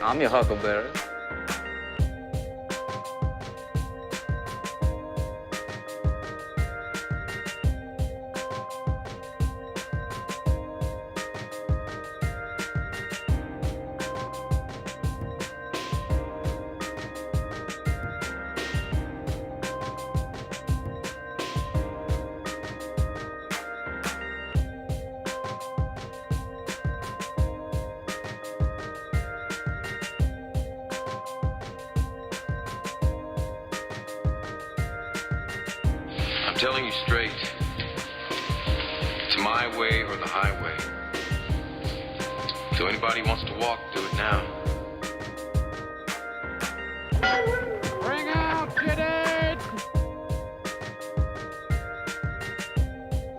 I'm your huckleberry. I'm telling you straight. It's my way or the highway. So anybody wants to walk, do it now. Bring out Kid!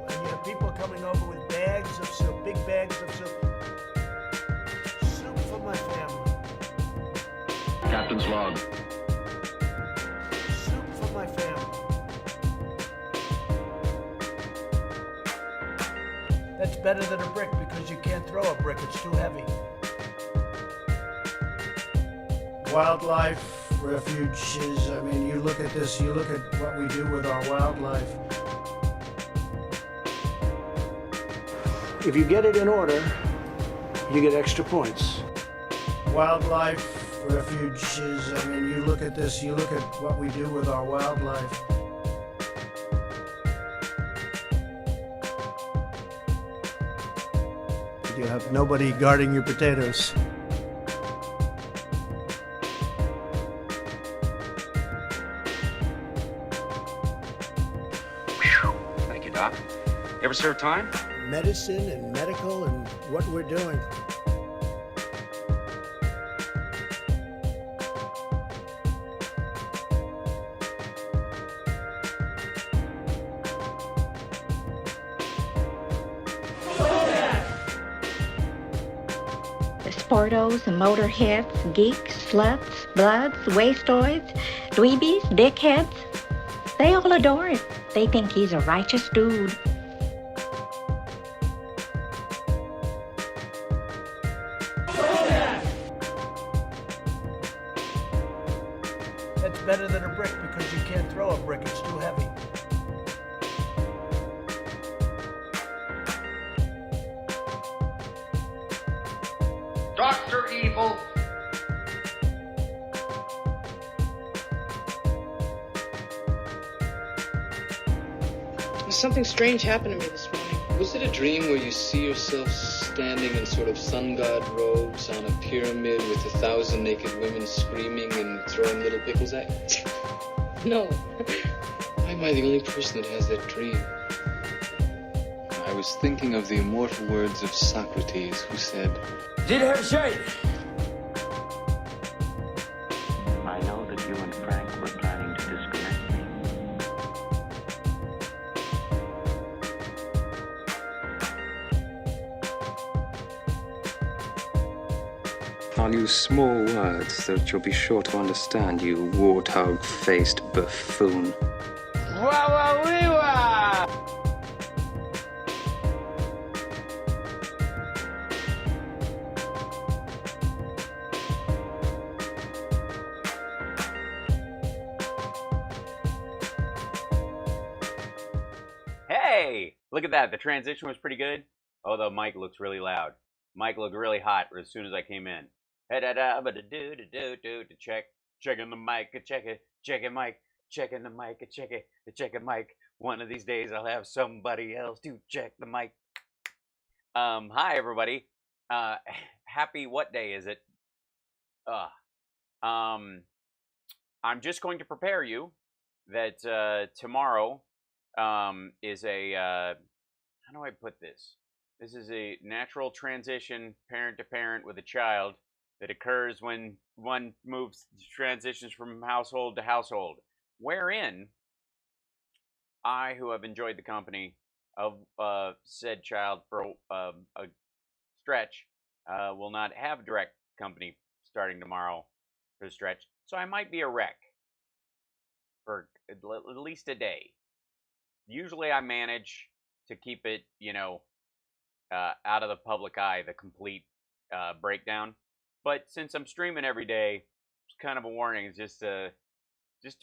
And you have people coming over with bags of soup, big bags of soup. Soup for my family. Captain's log. Soup for my family. That's better than a brick because you can't throw a brick, it's too heavy. Wildlife refuges, I mean, you look at this, you look at what we do with our wildlife. If you get it in order, you get extra points. Wildlife refuges, I mean, you look at this, you look at what we do with our wildlife. You have nobody guarding your potatoes. Thank you, Doc. You ever serve time? Medicine and medical and what we're doing. Sportos, motorheads, geeks, sluts, bloods, wastoids, dweebies, dickheads. They all adore it. They think he's a righteous dude. That's better than a brick because you can't throw a brick, it's too heavy. Dr. Evil! Something strange happened to me this morning. Was it a dream where you see yourself standing in sort of sun god robes on a pyramid with 1,000 naked women screaming and throwing little pickles at you? No. Why am I the only person that has that dream? I was thinking of the immortal words of Socrates, who said, Did her shade! I know that you and Frank were planning to disconnect me. I'll use small words that you'll be sure to understand, you warthog-faced buffoon. Wah-wah-wee-wah! Hey, look at that. The transition was pretty good. Oh, the mic looks really loud. Mic looked really hot as soon as I came in. Checking the mic, checking mic, checking the mic, checking mic. One of these days I'll have somebody else to check the mic. Hi everybody. Happy what day is it? I'm just going to prepare you that tomorrow is a how do I put this? This is a natural transition parent to parent with a child that occurs when one transitions from household to household, wherein I, who have enjoyed the company of said child for a stretch, will not have direct company starting tomorrow for the stretch. So I might be a wreck for at least a day. Usually I manage to keep it, out of the public eye, the complete breakdown. But since I'm streaming every day, it's kind of a warning. It's just to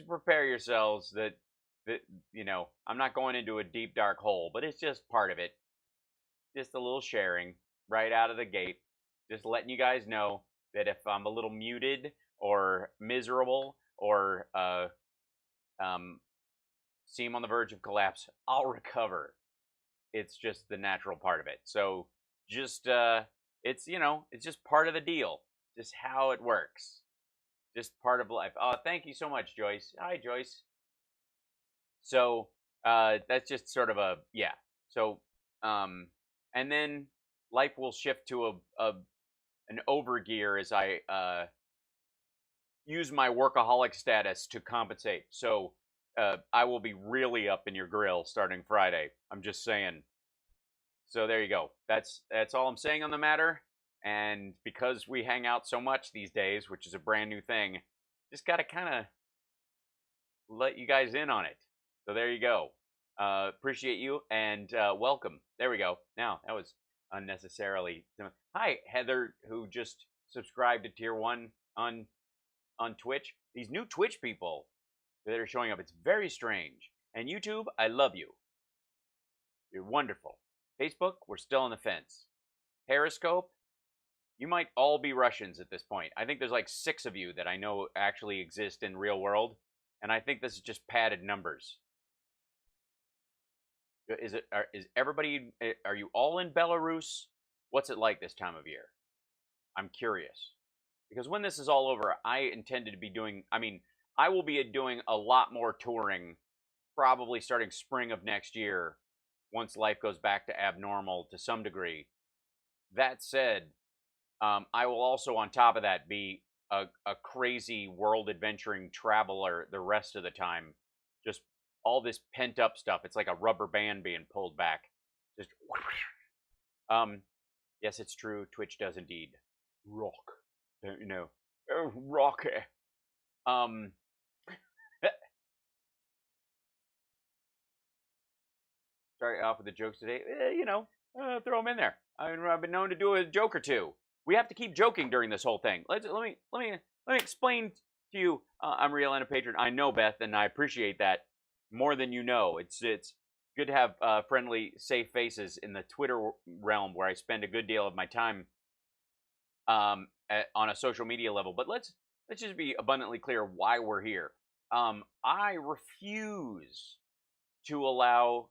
prepare yourselves that I'm not going into a deep dark hole, but it's just part of it. Just a little sharing right out of the gate. Just letting you guys know that if I'm a little muted or miserable or seem on the verge of collapse, I'll recover. It's just the natural part of it. So just it's just part of the deal. Just how it works. Just part of life. Oh, thank you so much, Joyce. Hi, Joyce. So that's just sort of a So and then life will shift to an overgear as I use my workaholic status to compensate. So I will be really up in your grill starting Friday. I'm just saying. So there you go. That's all I'm saying on the matter. And because we hang out so much these days, which is a brand new thing, just got to kind of let you guys in on it. So there you go. Appreciate you and welcome. There we go. Now, that was unnecessarily. Hi, Heather, who just subscribed to Tier 1 on Twitch. These new Twitch people that are showing up, it's very strange. And YouTube, I love you. You're wonderful. Facebook, we're still on the fence. Periscope, you might all be Russians at this point. I think there's like 6 of you that I know actually exist in real world, and I think this is just padded numbers. Is everybody? Are you all in Belarus? What's it like this time of year? I'm curious because when this is all over, I intended to be doing. I mean, I will be doing a lot more touring, probably starting spring of next year, once life goes back to abnormal to some degree. That said, I will also, on top of that, be a crazy world adventuring traveler the rest of the time. Just all this pent up stuff. It's like a rubber band being pulled back. Just yes, it's true. Twitch does indeed rock. Rocky. Sorry off with the jokes today. Throw them in there. I've been known to do a joke or two. We have to keep joking during this whole thing. Let me explain to you. I'm Real and a patron. I know, Beth, and I appreciate that more than you know. It's good to have friendly, safe faces in the Twitter realm where I spend a good deal of my time on a social media level. But let's just be abundantly clear why we're here. I refuse to allow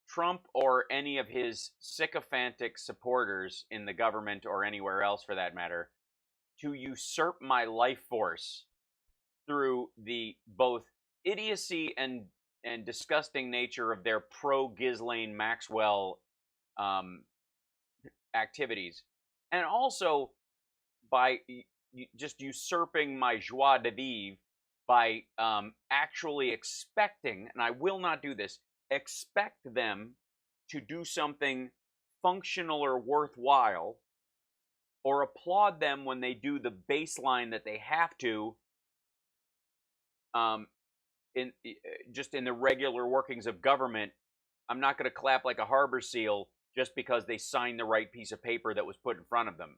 Trump or any of his sycophantic supporters in the government or anywhere else for that matter to usurp my life force through the both idiocy and disgusting nature of their pro-Ghislaine Maxwell activities, and also by just usurping my joie de vivre by actually expecting, and I will not do this, expect them to do something functional or worthwhile, or applaud them when they do the baseline that they have to in the regular workings of government. I'm not going to clap like a harbor seal just because they signed the right piece of paper that was put in front of them.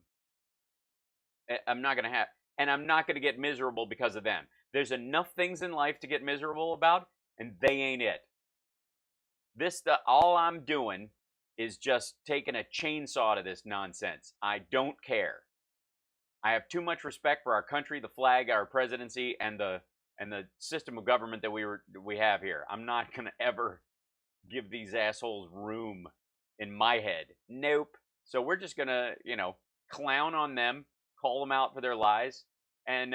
I'm not going to and I'm not going to get miserable because of them. There's enough things in life to get miserable about, and they ain't it. All I'm doing is just taking a chainsaw to this nonsense. I don't care. I have too much respect for our country, the flag, our presidency, and the system of government that we have here. I'm not gonna ever give these assholes room in my head. Nope. So we're just gonna, clown on them, call them out for their lies, and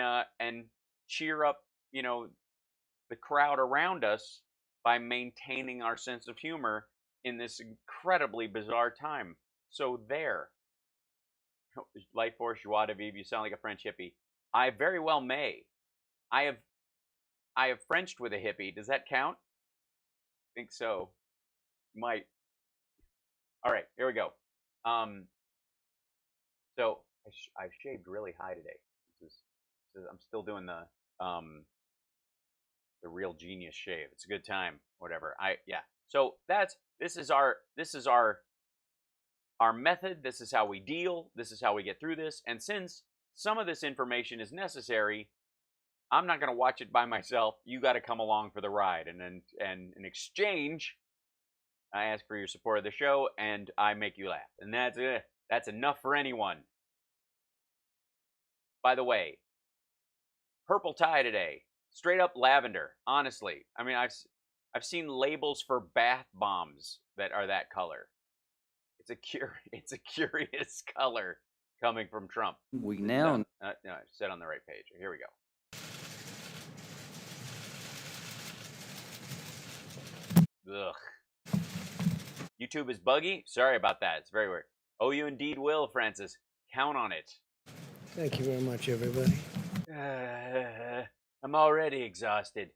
cheer up, the crowd around us by maintaining our sense of humor in this incredibly bizarre time. So there. Life force, joie de vivre, you sound like a French hippie. I very well may. I have Frenched with a hippie. Does that count? I think so. Might. All right, here we go. So I've shaved really high today. I'm still doing the real genius shave. It's a good time. Whatever. So this is our our method. This is how we deal. This is how we get through this. And since some of this information is necessary, I'm not going to watch it by myself. You got to come along for the ride. And then, and in exchange, I ask for your support of the show, and I make you laugh. And that's enough for anyone. By the way, purple tie today, straight up lavender. Honestly, I mean, I've seen labels for bath bombs that are that color. It's a curious color coming from Trump. We now no, I said on the right page. Here we go. Ugh. YouTube is buggy. Sorry about that. It's very weird. Oh, you indeed will, Francis. Count on it. Thank you very much, everybody. I'm already exhausted.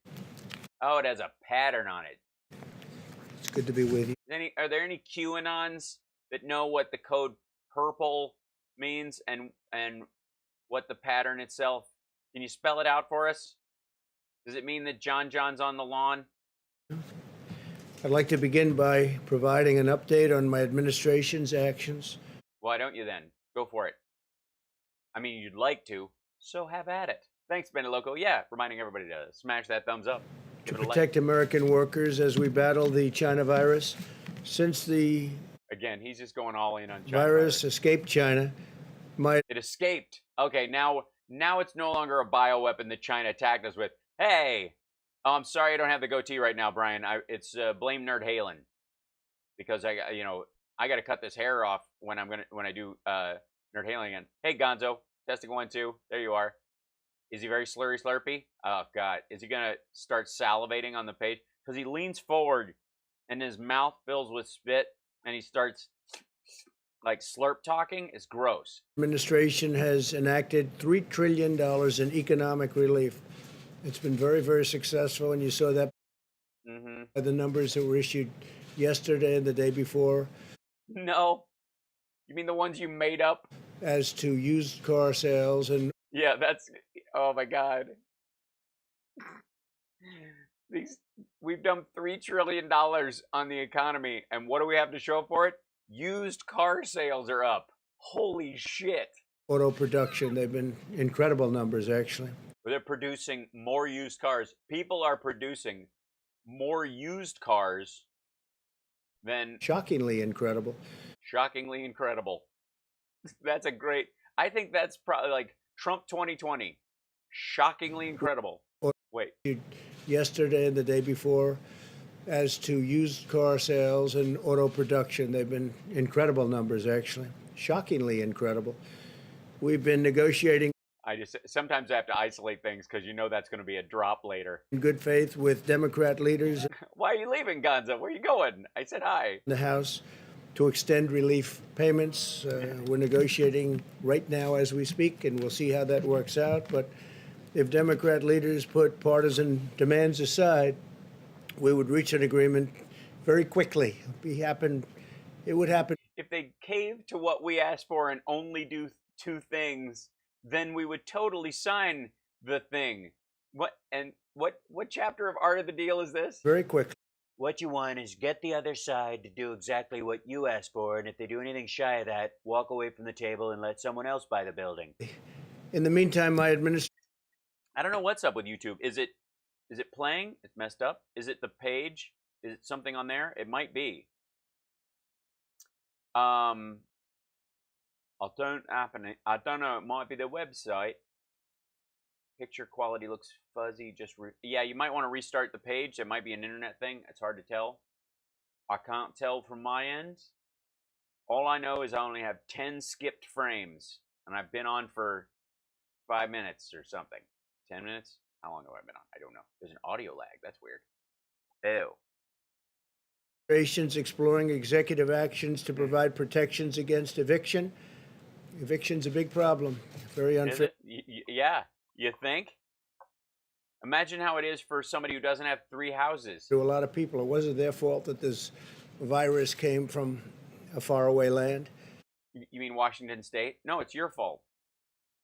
Oh, it has a pattern on it. It's good to be with you. Are there any QAnons that know what the code purple means and what the pattern itself? Can you spell it out for us? Does it mean that John's on the lawn? I'd like to begin by providing an update on my administration's actions. Why don't you then? Go for it. I mean, you'd like to, so have at it. Thanks, Bendeloco. Yeah, reminding everybody to smash that thumbs up. To protect American workers as we battle the China virus. Since the Again, he's just going all in on China virus escaped China, It escaped. Okay, now it's no longer a bioweapon that China attacked us with. Hey, I'm sorry I don't have the goatee right now, Brian. It's blame Nerd Halen, because I got to cut this hair off when I do Nerd Halen again. Hey, Gonzo, testing 1 2. There you are. Is he very slurpy? Oh God, is he gonna start salivating on the page? Because he leans forward and his mouth fills with spit and he starts like slurp talking. It's gross. Administration has enacted $3 trillion in economic relief. It's been very, very successful, and you saw that by the numbers that were issued yesterday and the day before. No. You mean the ones you made up? As to used car sales and... Yeah, oh my God. We've done $3 trillion on the economy, and what do we have to show for it? Used car sales are up. Holy shit. Auto production, they've been incredible numbers, actually. They're producing more used cars. People are producing more used cars than... Shockingly incredible. Shockingly incredible. That's a great... I think that's probably like Trump 2020. Shockingly incredible. Wait. Yesterday and the day before, as to used car sales and auto production, they've been incredible numbers, actually. Shockingly incredible. We've been negotiating... Sometimes I have to isolate things because you know that's going to be a drop later. In good faith with Democrat leaders. Why are you leaving, Gonzo? Where are you going? I said hi. In the House to extend relief payments. We're negotiating right now as we speak, and we'll see how that works out. But if Democrat leaders put partisan demands aside, we would reach an agreement very quickly. It would happen. If they cave to what we asked for and only do 2 things, then we would totally sign the thing. What chapter of Art of the Deal is this? Very quickly. What you want is get the other side to do exactly what you asked for, and if they do anything shy of that, walk away from the table and let someone else buy the building. In the meantime, my administration... I don't know what's up with YouTube. Is it playing? It's messed up. Is it the page? Is it something on there? It might be. I don't know. It might be the website. Picture quality looks fuzzy. Yeah, you might want to restart the page. It might be an internet thing. It's hard to tell. I can't tell from my end. All I know is I only have 10 skipped frames, and I've been on for 5 minutes or something. 10 minutes? How long have I been on? I don't know. There's an audio lag. That's weird. Ew. Exploring executive actions to provide protections against eviction. Eviction's a big problem. Very unfair. Yeah, you think? Imagine how it is for somebody who doesn't have 3 houses. To a lot of people, it wasn't their fault that this virus came from a faraway land. You mean Washington State? No, it's your fault.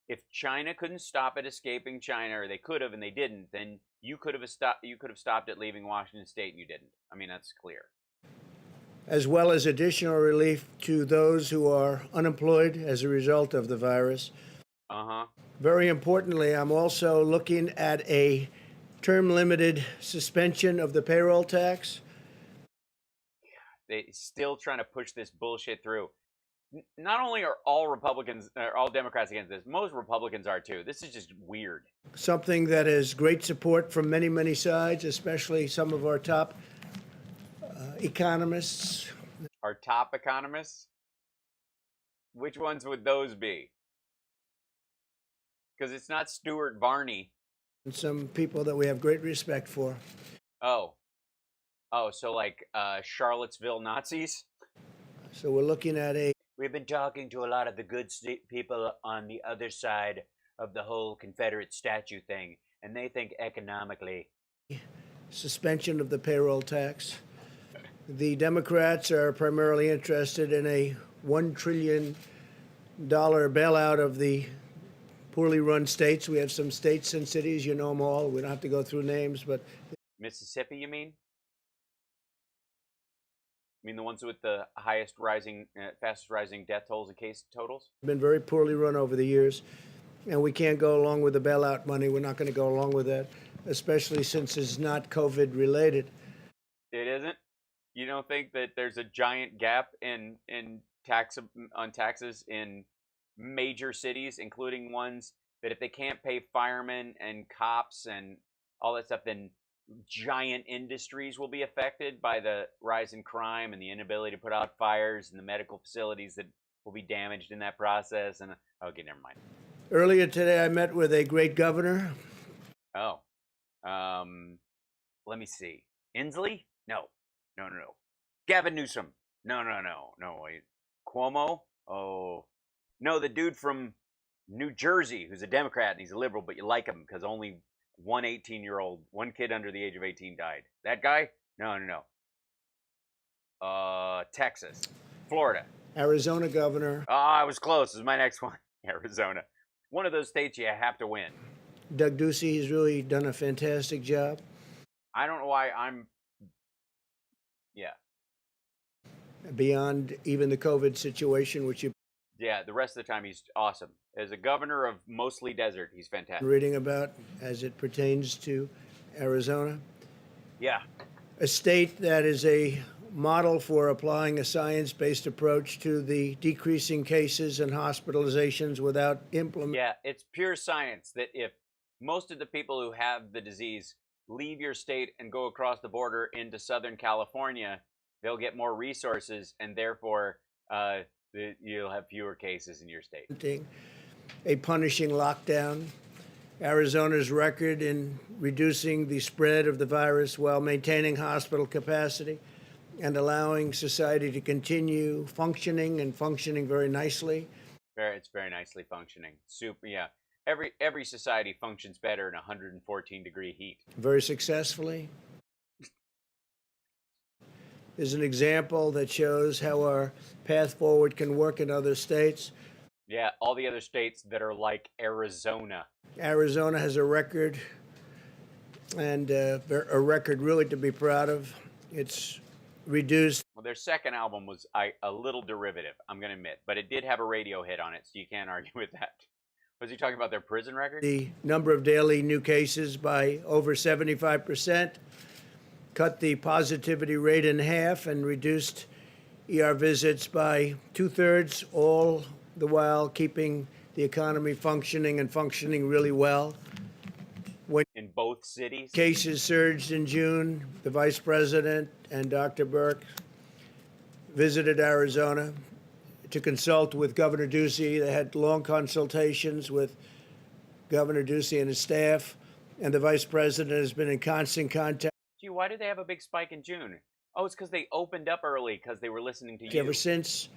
If China couldn't stop it escaping China, or they could have and they didn't, then you could have stopped it leaving Washington State and you didn't. I mean, that's clear. as well as additional relief to those who are unemployed as a result of the virus. Uh-huh. Very importantly, I'm also looking at a term-limited suspension of the payroll tax. They still trying to push this bullshit through. Not only are all Republicans or all Democrats against this, most Republicans are too. This is just weird. Something that has great support from many, many sides, especially some of our top economists. Our top economists? Which ones would those be? Because it's not Stuart Varney. And some people that we have great respect for. Oh, so like Charlottesville Nazis? So we're looking at a... We've been talking to a lot of the good people on the other side of the whole Confederate statue thing, and they think economically. suspension of the payroll tax. The Democrats are primarily interested in a $1 trillion bailout of the poorly run states. We have some states and cities, you know them all. We don't have to go through names, but... Mississippi, you mean? You mean the ones with the highest rising, fastest rising death tolls and case totals? Been very poorly run over the years, and we can't go along with the bailout money. We're not going to go along with that, especially since it's not COVID related. It isn't? You don't think that there's a giant gap in taxes in major cities, including ones that if they can't pay firemen and cops and all that stuff, then giant industries will be affected by the rise in crime and the inability to put out fires and the medical facilities that will be damaged in that process? And okay, never mind. Earlier today, I met with a great governor. Oh, let me see. Inslee? No. Gavin Newsom? No. Wait. Cuomo? Oh, no, the dude from New Jersey who's a Democrat and he's a liberal, but you like him because only one 18-year-old, one kid under the age of 18 died. That guy? No. Texas. Florida. Arizona governor. I was close. This is my next one. Arizona. One of those states you have to win. Doug Ducey has really done a fantastic job. I don't know why I'm... Yeah. Beyond even the COVID situation, which you've Yeah, the rest of the time he's awesome. As a governor of mostly desert, he's fantastic. been reading about as it pertains to Arizona. Yeah. A state that is a model for applying a science-based approach to the decreasing cases and hospitalizations without implementing. Yeah, it's pure science that if most of the people who have the disease leave your state and go across the border into Southern California, they'll get more resources and therefore you'll have fewer cases in your state. A punishing lockdown. Arizona's record in reducing the spread of the virus while maintaining hospital capacity and allowing society to continue functioning and functioning very nicely. It's very nicely functioning. Super, yeah. Every society functions better in 114-degree heat. Very successfully. Is an example that shows how our path forward can work in other states. Yeah, all the other states that are like Arizona. Arizona has a record, and a record really to be proud of. It's reduced. Well, their second album was a little derivative, I'm going to admit, but it did have a radio hit on it, so you can't argue with that. Was he talking about their prison record? The number of daily new cases by over 75%, cut the positivity rate in half, and reduced ER visits by 2/3, all the while keeping the economy functioning and functioning really well. When in both cities? Cases surged in June, the Vice President and Dr. Burke visited Arizona to consult with Governor Ducey. They had long consultations with Governor Ducey and his staff, and the Vice President has been in constant contact. Gee, why did they have a big spike in June? Oh, it's because they opened up early because they were listening to you. Ever since.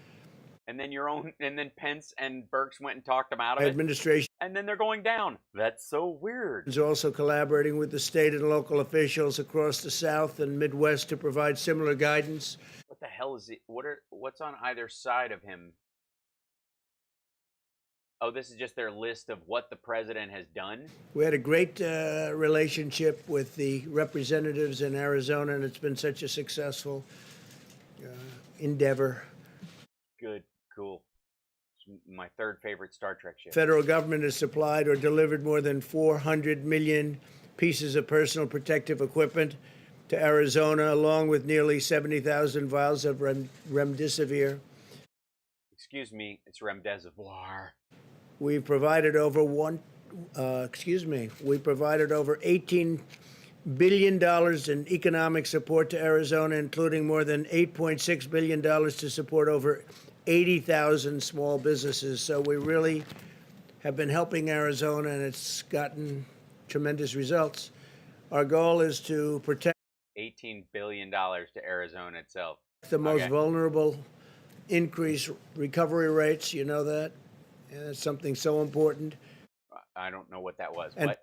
And then Pence and Burks went and talked them out of it. Administration. And then they're going down. That's so weird. Is also collaborating with the state and local officials across the South and Midwest to provide similar guidance. What the hell is it? What's on either side of him? Oh, this is just their list of what the president has done? We had a great relationship with the representatives in Arizona, and it's been such a successful endeavor. Good, cool. It's my third favorite Star Trek ship. Federal government has supplied or delivered more than 400 million pieces of personal protective equipment to Arizona, along with nearly 70,000 vials of remdesivir. Excuse me, it's remdesivir. We've provided over $18 billion in economic support to Arizona, including more than $8.6 billion to support over 80,000 small businesses. So we really have been helping Arizona, and it's gotten tremendous results. Our goal is to protect $18 billion to Arizona itself. the most vulnerable, increase recovery rates. You know that? And it's something so important. I don't know what that was. And what?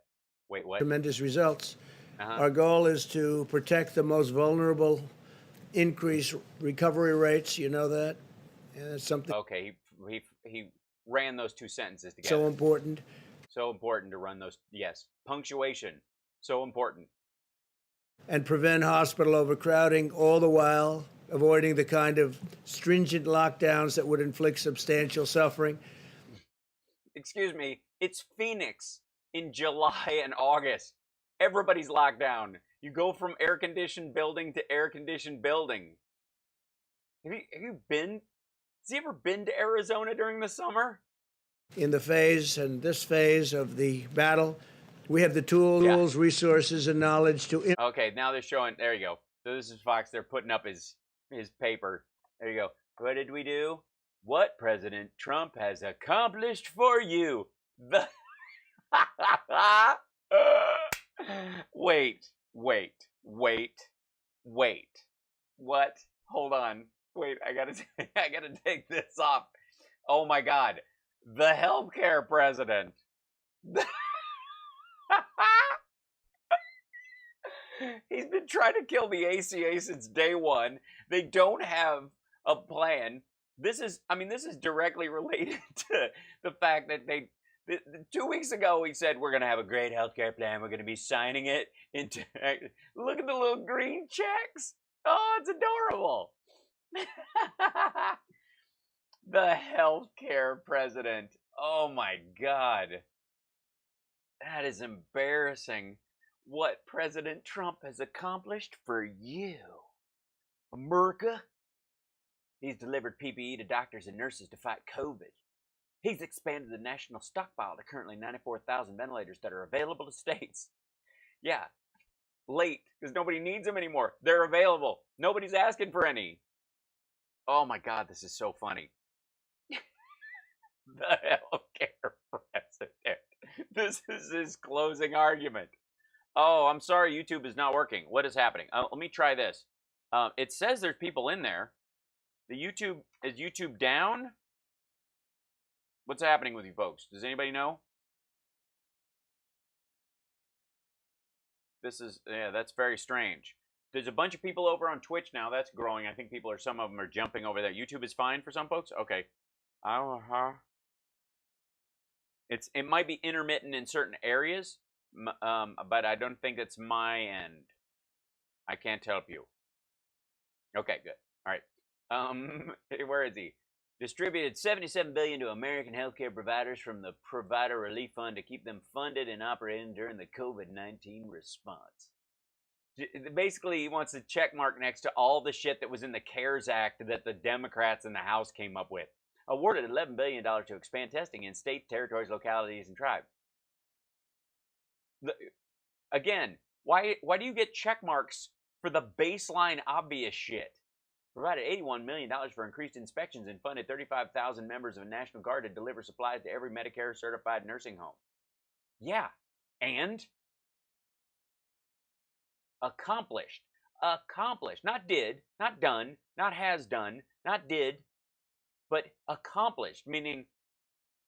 Wait, what? Tremendous results. Uh-huh. Our goal is to protect the most vulnerable, increase recovery rates. You know that? And it's something Okay, he ran those two sentences together. so important. So important to run those. Yes, punctuation. So important. And prevent hospital overcrowding, all the while avoiding the kind of stringent lockdowns that would inflict substantial suffering. Excuse me, it's Phoenix in July and August. Everybody's locked down. You go from air-conditioned building to air-conditioned building. Have you been? Has he ever been to Arizona during the summer? In this phase of the battle, we have the tools, resources, and knowledge to Okay, now they're showing. There you go. So this is Fox. They're putting up his paper. There you go. What did we do? What President Trump has accomplished for you? Wait. What? Hold on. Wait, I gotta take this off. Oh my God, the healthcare president. He's been trying to kill the ACA since day one. They don't have a plan. This is directly related to the fact that 2 weeks ago he said we're going to have a great healthcare plan. We're going to be signing it into. Look at the little green checks. Oh, it's adorable. The healthcare president. Oh my God. That is embarrassing. What President Trump has accomplished for you, America. He's delivered PPE to doctors and nurses to fight COVID. He's expanded the national stockpile to currently 94,000 ventilators that are available to states. Yeah, late, because nobody needs them anymore. They're available. Nobody's asking for any. Oh my God, this is so funny. The healthcare president. This is his closing argument. Oh, I'm sorry, YouTube is not working. What is happening? Let me try this. It says there's people in there. Is YouTube down? What's happening with you folks? Does anybody know? That's very strange. There's a bunch of people over on Twitch now. That's growing. I think some of them are jumping over there. YouTube is fine for some folks? Okay. It might be intermittent in certain areas, but I don't think it's my end. I can't help you. Okay, good. All right. Where is he? Distributed $77 billion to American healthcare providers from the Provider Relief Fund to keep them funded and operating during the COVID-19 response. Basically, he wants a check mark next to all the shit that was in the CARES Act that the Democrats in the House came up with. Awarded $11 billion to expand testing in states, territories, localities, and tribes. Again, why do you get check marks for the baseline obvious shit? Provided $81 million for increased inspections and funded 35,000 members of the National Guard to deliver supplies to every Medicare-certified nursing home. Yeah, and accomplished. Not did, not done, not has done, not did, but accomplished, meaning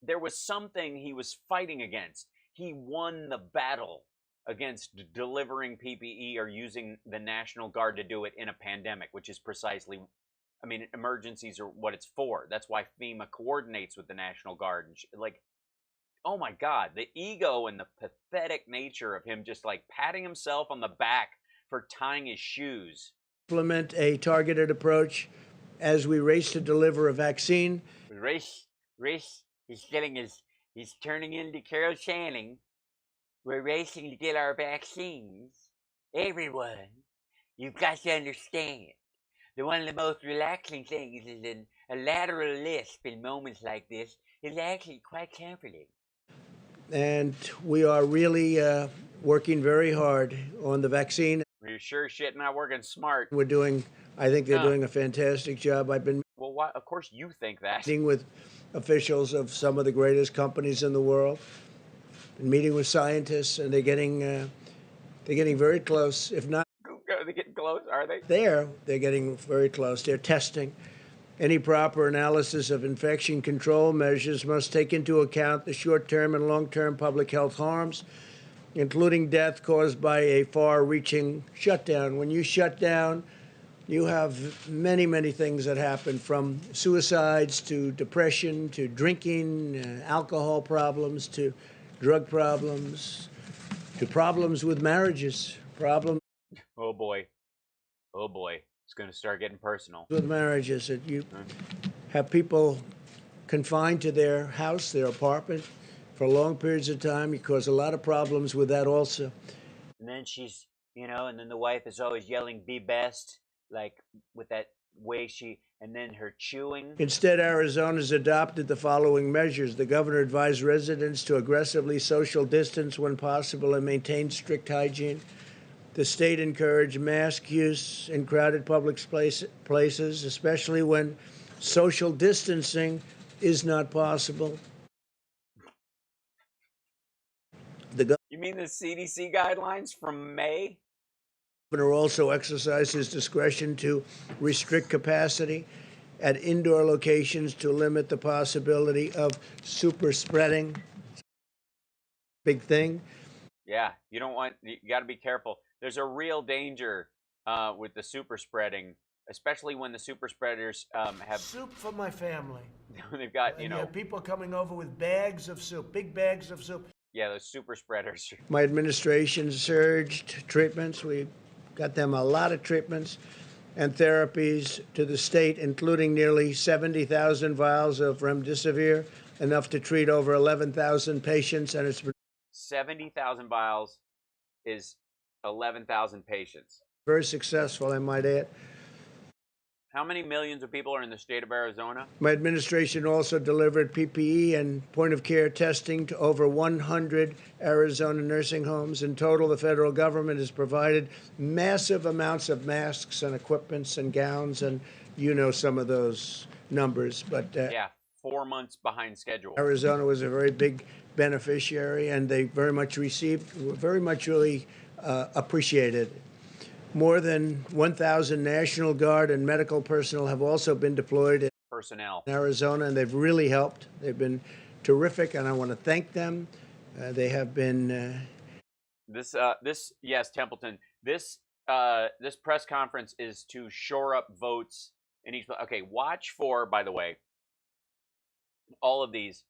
there was something he was fighting against. He won the battle against delivering PPE or using the National Guard to do it in a pandemic, which is precisely, emergencies are what it's for. That's why FEMA coordinates with the National Guard. And oh my God, the ego and the pathetic nature of him just patting himself on the back for tying his shoes. Implement a targeted approach as we race to deliver a vaccine. Race, he's turning into Carol Channing. We're racing to get our vaccines. Everyone, you've got to understand that one of the most relaxing things is a lateral lisp in moments like this is actually quite comforting. And we are really working very hard on the vaccine. You're sure shit not working smart. I think they're doing a fantastic job. I've been Well, why, of course you think that. meeting with officials of some of the greatest companies in the world, been meeting with scientists, and they're getting very close. If not Are they getting close? Are they? there, they're getting very close. They're testing. Any proper analysis of infection control measures must take into account the short-term and long-term public health harms, including death caused by a far-reaching shutdown. When you shut down, you have many, many things that happen, from suicides to depression to drinking, alcohol problems to drug problems to problems with marriages, problems Oh boy. Oh boy. It's going to start getting personal. with marriages. That you have people confined to their house, their apartment, for long periods of time. You cause a lot of problems with that also. And then she's, and then the wife is always yelling, "Be best," like with that way and then her chewing. Instead, Arizona's adopted the following measures. The governor advised residents to aggressively social distance when possible and maintain strict hygiene. The state encouraged mask use in crowded public places, especially when social distancing is not possible. You mean the CDC guidelines from May? The governor also exercised his discretion to restrict capacity at indoor locations to limit the possibility of super spreading. Big thing. Yeah, you got to be careful. There's a real danger with the super spreading, especially when the super spreaders have Soup for my family. they've got, You have people coming over with bags of soup, big bags of soup. yeah, those super spreaders. My administration surged treatments. We got them a lot of treatments and therapies to the state, including nearly 70,000 vials of remdesivir, enough to treat over 11,000 patients. And it's 70,000 vials is 11,000 patients. very successful, I might add. How many millions of people are in the state of Arizona? My administration also delivered PPE and point-of-care testing to over 100 Arizona nursing homes. In total, the federal government has provided massive amounts of masks and equipments and gowns, and some of those numbers. But Yeah, 4 months behind schedule. Arizona was a very big beneficiary, and they very much really appreciated it. More than 1,000 National Guard and medical personnel have also been deployed in Arizona, and they've really helped. They've been terrific, and I want to thank them. They have been. Yes, Templeton. This press conference is to shore up votes in each. Okay, watch for, by the way, all of these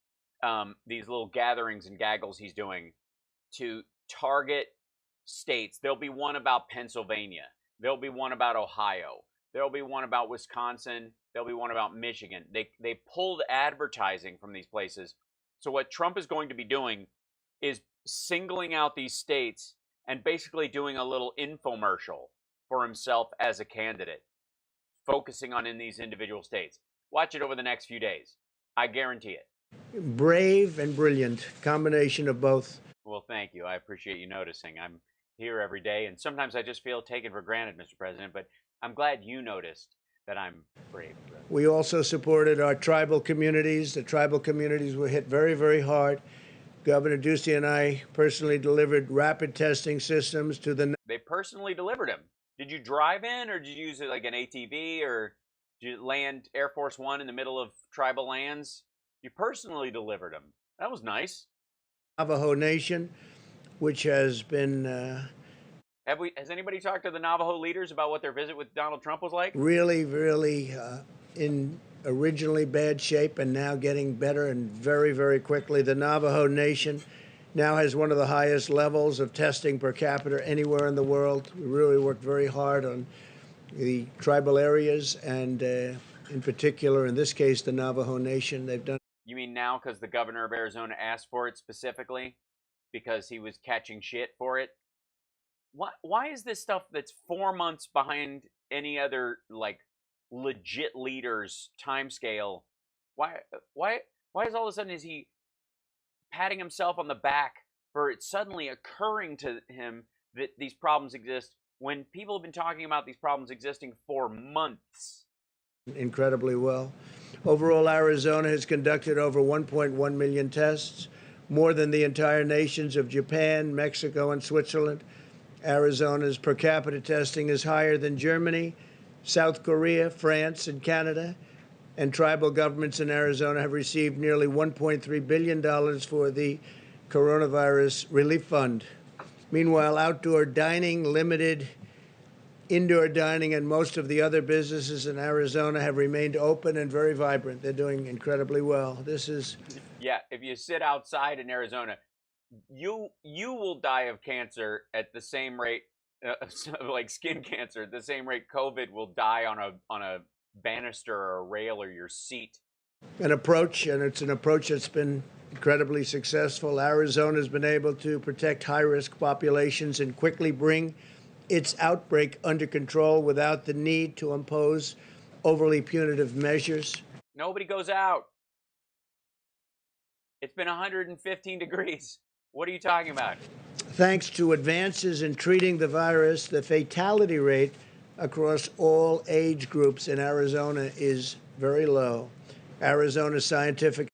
little gatherings and gaggles he's doing to target states. There'll be one about Pennsylvania. There'll be one about Ohio. There'll be one about Wisconsin. There'll be one about Michigan. They pulled advertising from these places. So what Trump is going to be doing is singling out these states and basically doing a little infomercial for himself as a candidate, focusing on in these individual states. Watch it over the next few days. I guarantee it. Brave and brilliant combination of both. Well, thank you. I appreciate you noticing. I'm here every day, and sometimes I just feel taken for granted, Mr. President, but I'm glad you noticed that I'm brave. We also supported our tribal communities. The tribal communities were hit very, very hard. Governor Ducey and I personally delivered rapid testing systems to the... They personally delivered them. Did you drive in, or did you use it like an ATV, or did you land Air Force One in the middle of tribal lands? You personally delivered them. That was nice. Navajo Nation, which has been... Has anybody talked to the Navajo leaders about what their visit with Donald Trump was like? Really, really in originally bad shape and now getting better and very, very quickly. The Navajo Nation now has one of the highest levels of testing per capita anywhere in the world. We really worked very hard on the tribal areas, and in particular, in this case, the Navajo Nation. They've done. You mean now because the governor of Arizona asked for it specifically? Because he was catching shit for it? Why is this stuff that's 4 months behind any other, like, legit leader's timescale? Why is all of a sudden is he patting himself on the back for it suddenly occurring to him that these problems exist when people have been talking about these problems existing for months? Incredibly well. Overall, Arizona has conducted over 1.1 million tests, more than the entire nations of Japan, Mexico, and Switzerland. Arizona's per capita testing is higher than Germany, South Korea, France, and Canada. And tribal governments in Arizona have received nearly $1.3 billion for the coronavirus relief fund. Meanwhile, outdoor dining, limited indoor dining, and most of the other businesses in Arizona have remained open and very vibrant. They're doing incredibly well. This is... Yeah, if you sit outside in Arizona, you will die of cancer at the same rate, like skin cancer, at the same rate COVID will die on a banister or a rail or your seat. An approach, and it's an approach that's been incredibly successful. Arizona has been able to protect high-risk populations and quickly bring its outbreak under control without the need to impose overly punitive measures. Nobody goes out. It's been 115 degrees. What are you talking about? Thanks to advances in treating the virus, the fatality rate across all age groups in Arizona is very low. Arizona's scientific...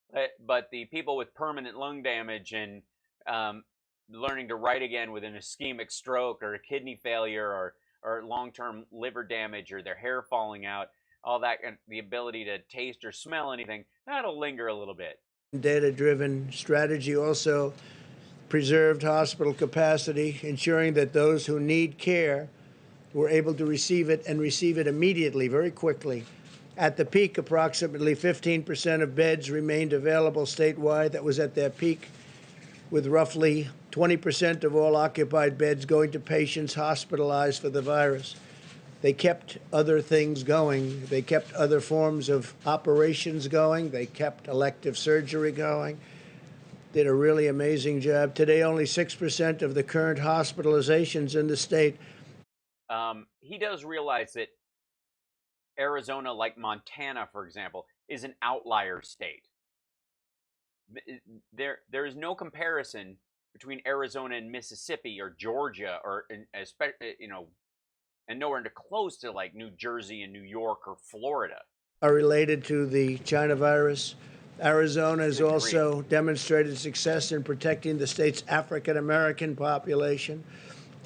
But the people with permanent lung damage and learning to write again with an ischemic stroke or a kidney failure or long-term liver damage or their hair falling out, all that, and the ability to taste or smell anything, that'll linger a little bit. Data-driven strategy also preserved hospital capacity, ensuring that those who need care were able to receive it and receive it immediately, very quickly. At the peak, approximately 15% of beds remained available statewide. That was at their peak, with roughly 20% of all occupied beds going to patients hospitalized for the virus. They kept other things going. They kept other forms of operations going. They kept elective surgery going. Did a really amazing job. Today, only 6% of the current hospitalizations in the state. He does realize that Arizona, like Montana, for example, is an outlier state. There is no comparison between Arizona and Mississippi or Georgia or especially, and nowhere close to like New Jersey and New York or Florida. Are related to the China virus. Arizona has also demonstrated success in protecting the state's African American population.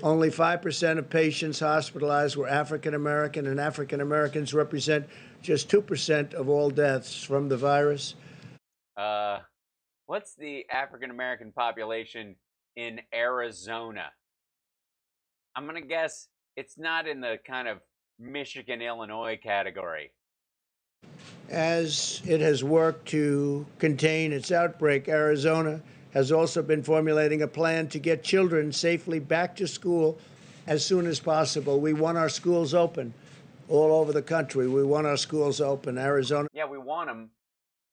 Only 5% of patients hospitalized were African American, and African Americans represent just 2% of all deaths from the virus. What's the African American population in Arizona? I'm going to guess it's not in the kind of Michigan, Illinois category. As it has worked to contain its outbreak, Arizona has also been formulating a plan to get children safely back to school as soon as possible. We want our schools open all over the country. We want our schools open. Arizona... Yeah, we want them.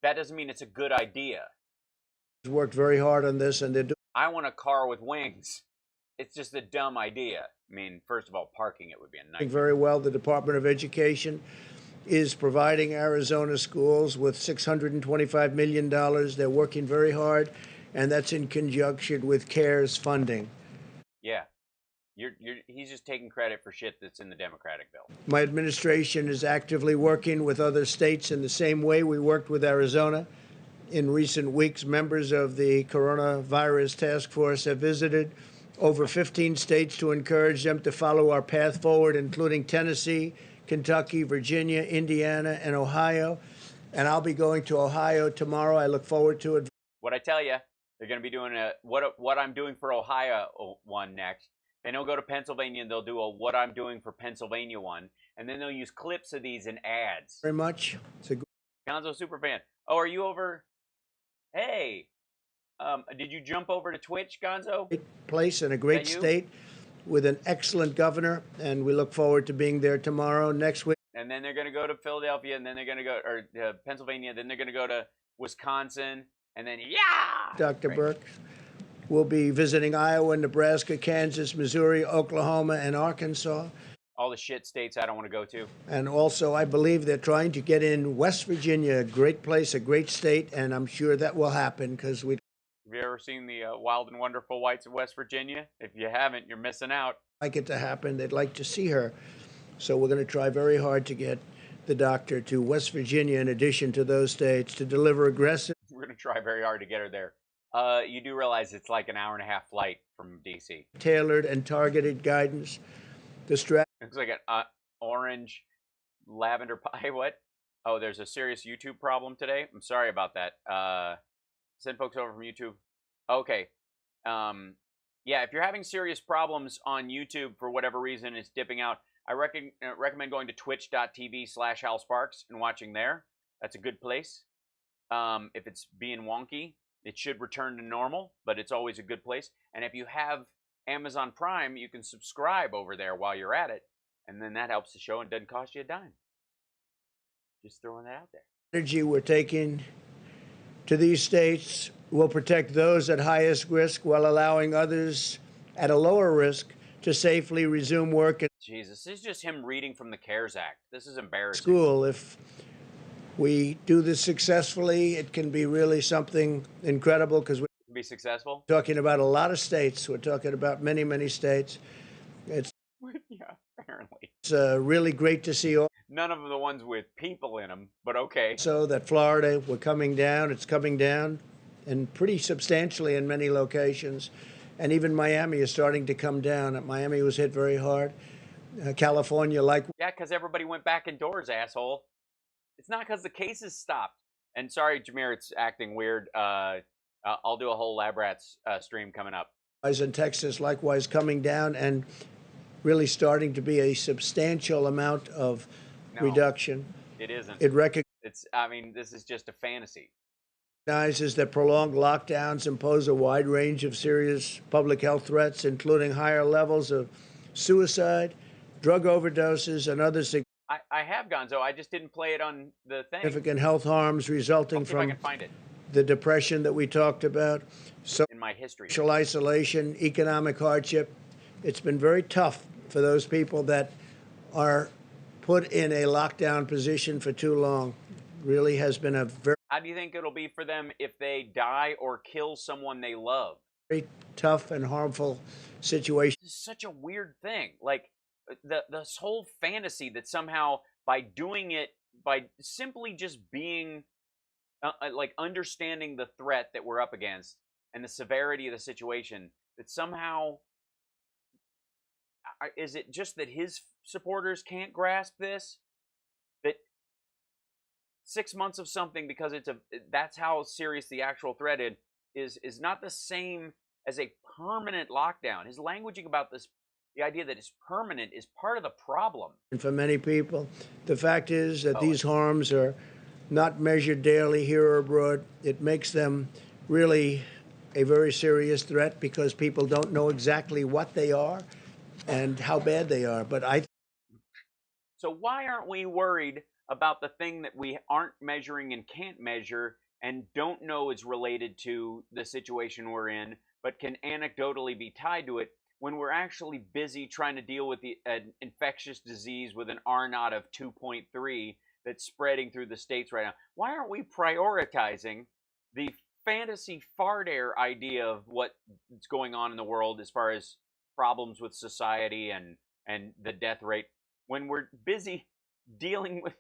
That doesn't mean it's a good idea. ...has worked very hard on this, and they're doing... I want a car with wings. It's just a dumb idea. I mean, first of all, parking it would be a nightmare. Very well. The Department of Education is providing Arizona schools with $625 million. They're working very hard, and that's in conjunction with CARES funding. Yeah. He's just taking credit for shit that's in the Democratic bill. My administration is actively working with other states in the same way we worked with Arizona. In recent weeks, members of the coronavirus task force have visited over 15 states to encourage them to follow our path forward, including Tennessee, Kentucky, Virginia, Indiana, and Ohio. And I'll be going to Ohio tomorrow. I look forward to it. What I tell you, they're going to be doing a what I'm doing for Ohio one next. Then they'll go to Pennsylvania and they'll do a what I'm doing for Pennsylvania one. And then they'll use clips of these in ads. Very much. It's a good... Gonzo Superfan. Oh, are you over? Hey. Did you jump over to Twitch, Gonzo? Great place and a great state with an excellent governor. And we look forward to being there tomorrow, next week. and then they're going to go to Philadelphia, and then they're going to go or Pennsylvania, then they're going to go to Wisconsin, and then Dr. Burke will be visiting Iowa, Nebraska, Kansas, Missouri, Oklahoma, and Arkansas. all the shit states I don't want to go to. And also, I believe they're trying to get in West Virginia, a great place, a great state, and I'm sure that will happen because we. Have you ever seen the Wild and Wonderful Whites of West Virginia? If you haven't, you're missing out. Like it to happen. They'd like to see her. So we're going to try very hard to get the doctor to West Virginia in addition to those states to deliver aggressive. We're going to try very hard to get her there. You do realize it's like an hour and a half flight from D.C. Tailored and targeted guidance. The strategy. It looks like an orange lavender pie. What? Oh, there's a serious YouTube problem today. I'm sorry about that. Send folks over from YouTube. Okay. Yeah, if you're having serious problems on YouTube for whatever reason, it's dipping out, I recommend going to twitch.tv/HalSparks and watching there. That's a good place. If it's being wonky, it should return to normal, but it's always a good place. And if you have Amazon Prime, you can subscribe over there while you're at it, and then that helps the show and doesn't cost you a dime. Just throwing that out there. Strategy we're taking to these states will protect those at highest risk while allowing others at a lower risk to safely resume work at Jesus, this is just him reading from the CARES Act. This is embarrassing. school. If we do this successfully, it can be really something incredible because we're Be successful? talking about a lot of states. We're talking about many, many states. It's Yeah, apparently. really great to see None of the ones with people in them, but okay. also that Florida, we're coming down. It's coming down and pretty substantially in many locations. And even Miami is starting to come down. Miami was hit very hard. California, like Yeah, because everybody went back indoors, asshole. It's not because the cases stopped. And sorry, Jameer, it's acting weird. I'll do a whole Lab Rats stream coming up. in Texas, likewise coming down and really starting to be a substantial amount of reduction. It isn't. It recognizes I mean, this is just a fantasy. that prolonged lockdowns impose a wide range of serious public health threats, including higher levels of suicide, drug overdoses, and other I have Gonzo. I just didn't play it on the thing. significant health harms resulting I'll see if I from can find it the depression that we talked about, in my history. social isolation, economic hardship. It's been very tough for those people that are put in a lockdown position for too long. Really has been a How do you think it'll be for them if they die or kill someone they love? very tough and harmful situation. This is such a weird thing. Like this whole fantasy that somehow by doing it, by simply just being like understanding the threat that we're up against and the severity of the situation, that somehow is it just that his supporters can't grasp this? That 6 months of something because that's how serious the actual threat is not the same as a permanent lockdown. His languaging about this, the idea that it's permanent, is part of the problem. And for many people, the fact is that these harms are not measured daily here or abroad. It makes them really a very serious threat because people don't know exactly what they are and how bad they are. But So why aren't we worried about the thing that we aren't measuring and can't measure and don't know is related to the situation we're in, but can anecdotally be tied to it, when we're actually busy trying to deal with an infectious disease with an R0 of 2.3 that's spreading through the states right now? Why aren't we prioritizing the fantasy fart air idea of what's going on in the world as far as problems with society and the death rate, when we're busy dealing with,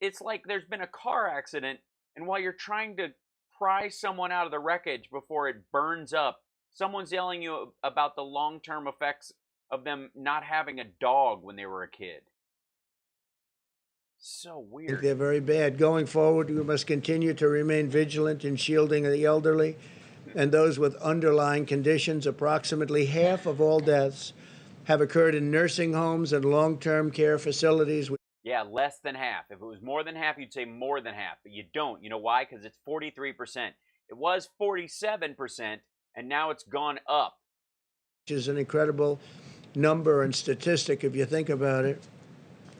it's like there's been a car accident, and while you're trying to pry someone out of the wreckage before it burns up, someone's yelling you about the long-term effects of them not having a dog when they were a kid. So weird. they're very bad. Going forward, we must continue to remain vigilant in shielding the elderly and those with underlying conditions. Approximately half of all deaths have occurred in nursing homes and long-term care facilities. Yeah, less than half. If it was more than half, you'd say more than half. But you don't. You know why? Because it's 43%. It was 47%, and now it's gone up. Which is an incredible number and statistic if you think about it.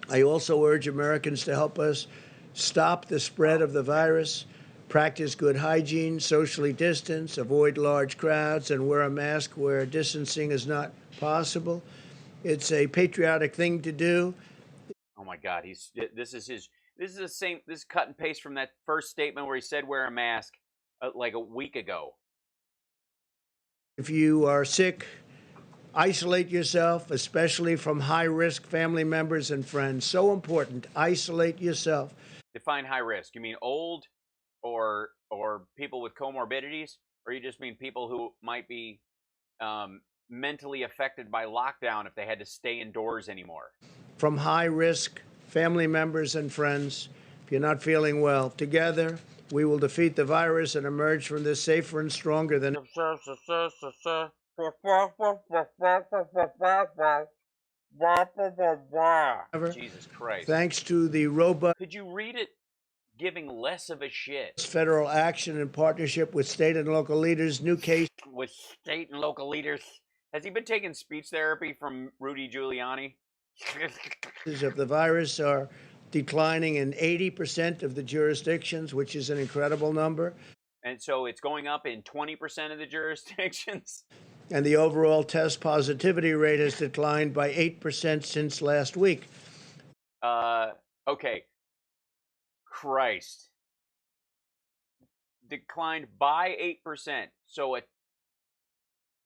I also urge Americans to help us stop the spread of the virus, practice good hygiene, socially distance, avoid large crowds, and wear a mask where distancing is not possible. It's a patriotic thing to do. Oh my God, this is the same. This is cut and paste from that first statement where he said wear a mask like a week ago. If you are sick, isolate yourself, especially from high-risk family members and friends. So important. Isolate yourself. Define high risk. You mean old, or people with comorbidities, or you just mean people who might be mentally affected by lockdown if they had to stay indoors anymore? From high-risk family members and friends, if you're not feeling well, together we will defeat the virus and emerge from this safer and stronger than ever. Jesus Christ. Thanks to the robust Could you read it giving less of a shit? federal action in partnership with state and local leaders, new cases With state and local leaders. Has he been taking speech therapy from Rudy Giuliani? of the virus are declining in 80% of the jurisdictions, which is an incredible number. And so it's going up in 20% of the jurisdictions. And the overall test positivity rate has declined by 8% since last week. Okay. Christ. Declined by 8%. So a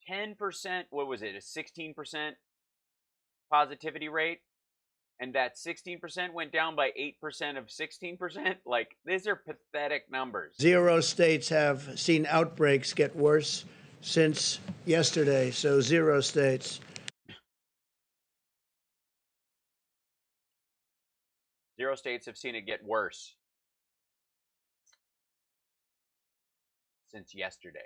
10%, what was it, a 16% positivity rate? And that 16% went down by 8% of 16%? Like, these are pathetic numbers. 0 states have seen outbreaks get worse since yesterday, so 0 states. 0 states have seen it get worse since yesterday.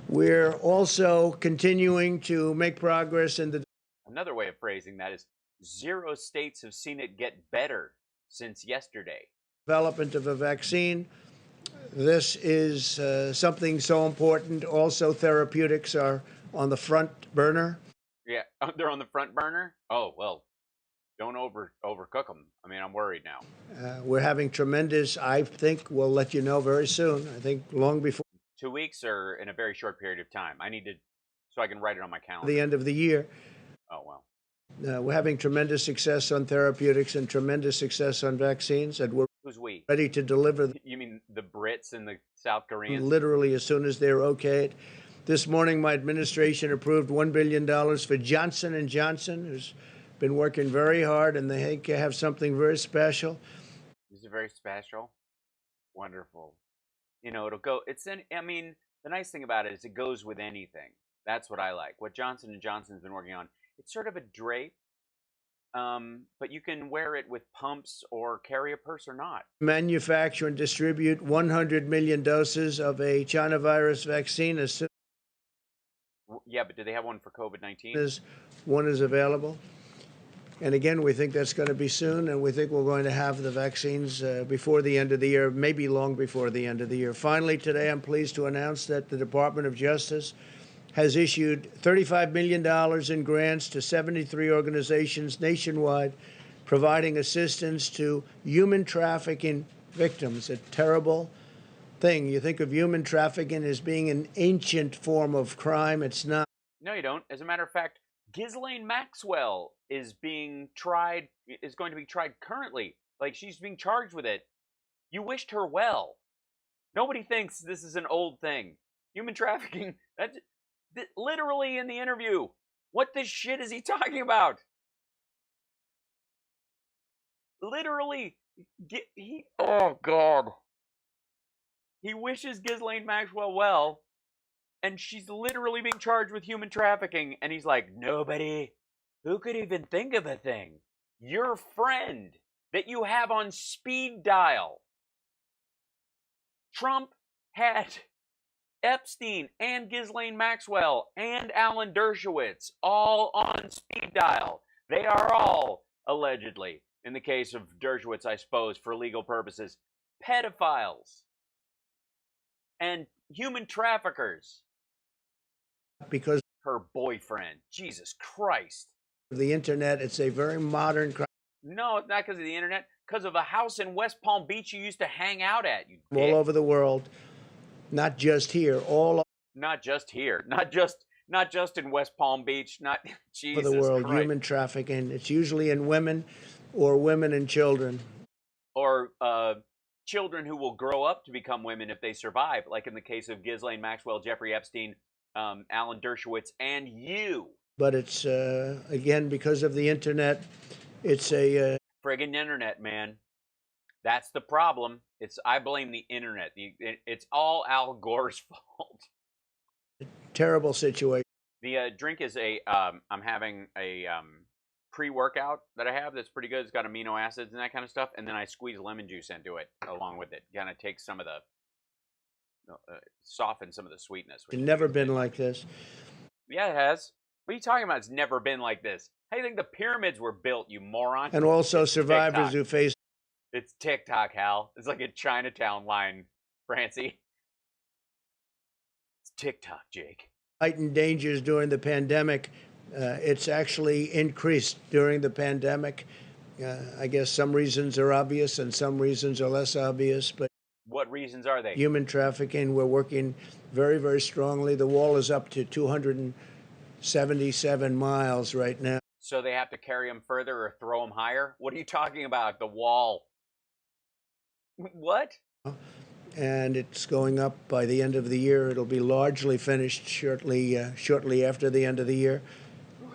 We're also continuing to make progress in the Another way of phrasing that is 0 states have seen it get better since yesterday. development of a vaccine. This is something so important. Also, therapeutics are on the front burner. Yeah, they're on the front burner? Oh, well, don't overcook them. I mean, I'm worried now. We're having tremendous, I think we'll let you know very soon. I think long before 2 weeks or in a very short period of time? I need to, so I can write it on my calendar. the end of the year. Oh, well. We're having tremendous success on therapeutics and tremendous success on vaccines, and we're Who's we? ready to deliver You mean the Brits and the South Koreans? literally as soon as they're okayed. This morning, my administration approved $1 billion for Johnson & Johnson, who's been working very hard, and they think they have something very special. Is it very special? Wonderful. You know, it'll go, I mean, the nice thing about it is it goes with anything. That's what I like. What Johnson & Johnson's been working on, it's sort of a drape, but you can wear it with pumps or carry a purse or not. Manufacture and distribute 100 million doses of a China virus vaccine as soon Yeah, but do they have one for COVID-19? as one is available. And again, we think that's going to be soon, and we think we're going to have the vaccines before the end of the year, maybe long before the end of the year. Finally, today, I'm pleased to announce that the Department of Justice has issued $35 million in grants to 73 organizations nationwide, providing assistance to human trafficking victims. A terrible thing. You think of human trafficking as being an ancient form of crime. It's not. No, you don't. As a matter of fact, Ghislaine Maxwell is going to be tried currently. Like, she's being charged with it. You wished her well. Nobody thinks this is an old thing. Human trafficking, that's literally in the interview. What the shit is he talking about? Literally, oh God. He wishes Ghislaine Maxwell well, and she's literally being charged with human trafficking, and he's like, nobody, who could even think of a thing? Your friend that you have on speed dial. Trump had Epstein and Ghislaine Maxwell and Alan Dershowitz all on speed dial. They are all, allegedly, in the case of Dershowitz, I suppose, for legal purposes, pedophiles and human traffickers. because Her boyfriend. Jesus Christ. of the internet. It's a very modern crime No, it's not because of the internet. Because of a house in West Palm Beach you used to hang out at, you all dick. over the world, not just here, all Not just here. Not just in West Palm Beach. Not over Jesus the world. Christ. Human trafficking. It's usually in women or women and children. Or children who will grow up to become women if they survive, like in the case of Ghislaine Maxwell, Jeffrey Epstein, Alan Dershowitz, and you. But it's, again, because of the internet, it's a Friggin' internet, man. That's the problem. I blame the internet. It's all Al Gore's fault. terrible situation. The drink is I'm having a pre-workout that I have that's pretty good. It's got amino acids and that kind of stuff, and then I squeeze lemon juice into it along with it. Kind of takes some of the soften some of the sweetness. It's never been like this. Yeah, it has. What are you talking about? It's never been like this. How do you think the pyramids were built, you moron? And also It's survivors TikTok. who face It's TikTok, Hal. It's like a Chinatown line, Francie. It's TikTok, Jake. heightened dangers during the pandemic. It's actually increased during the pandemic. I guess some reasons are obvious and some reasons are less obvious, but What reasons are they? human trafficking, we're working very, very strongly. The wall is up to 277 miles right now. So they have to carry them further or throw them higher? What are you talking about? The wall. What? And it's going up by the end of the year. It'll be largely finished shortly after the end of the year.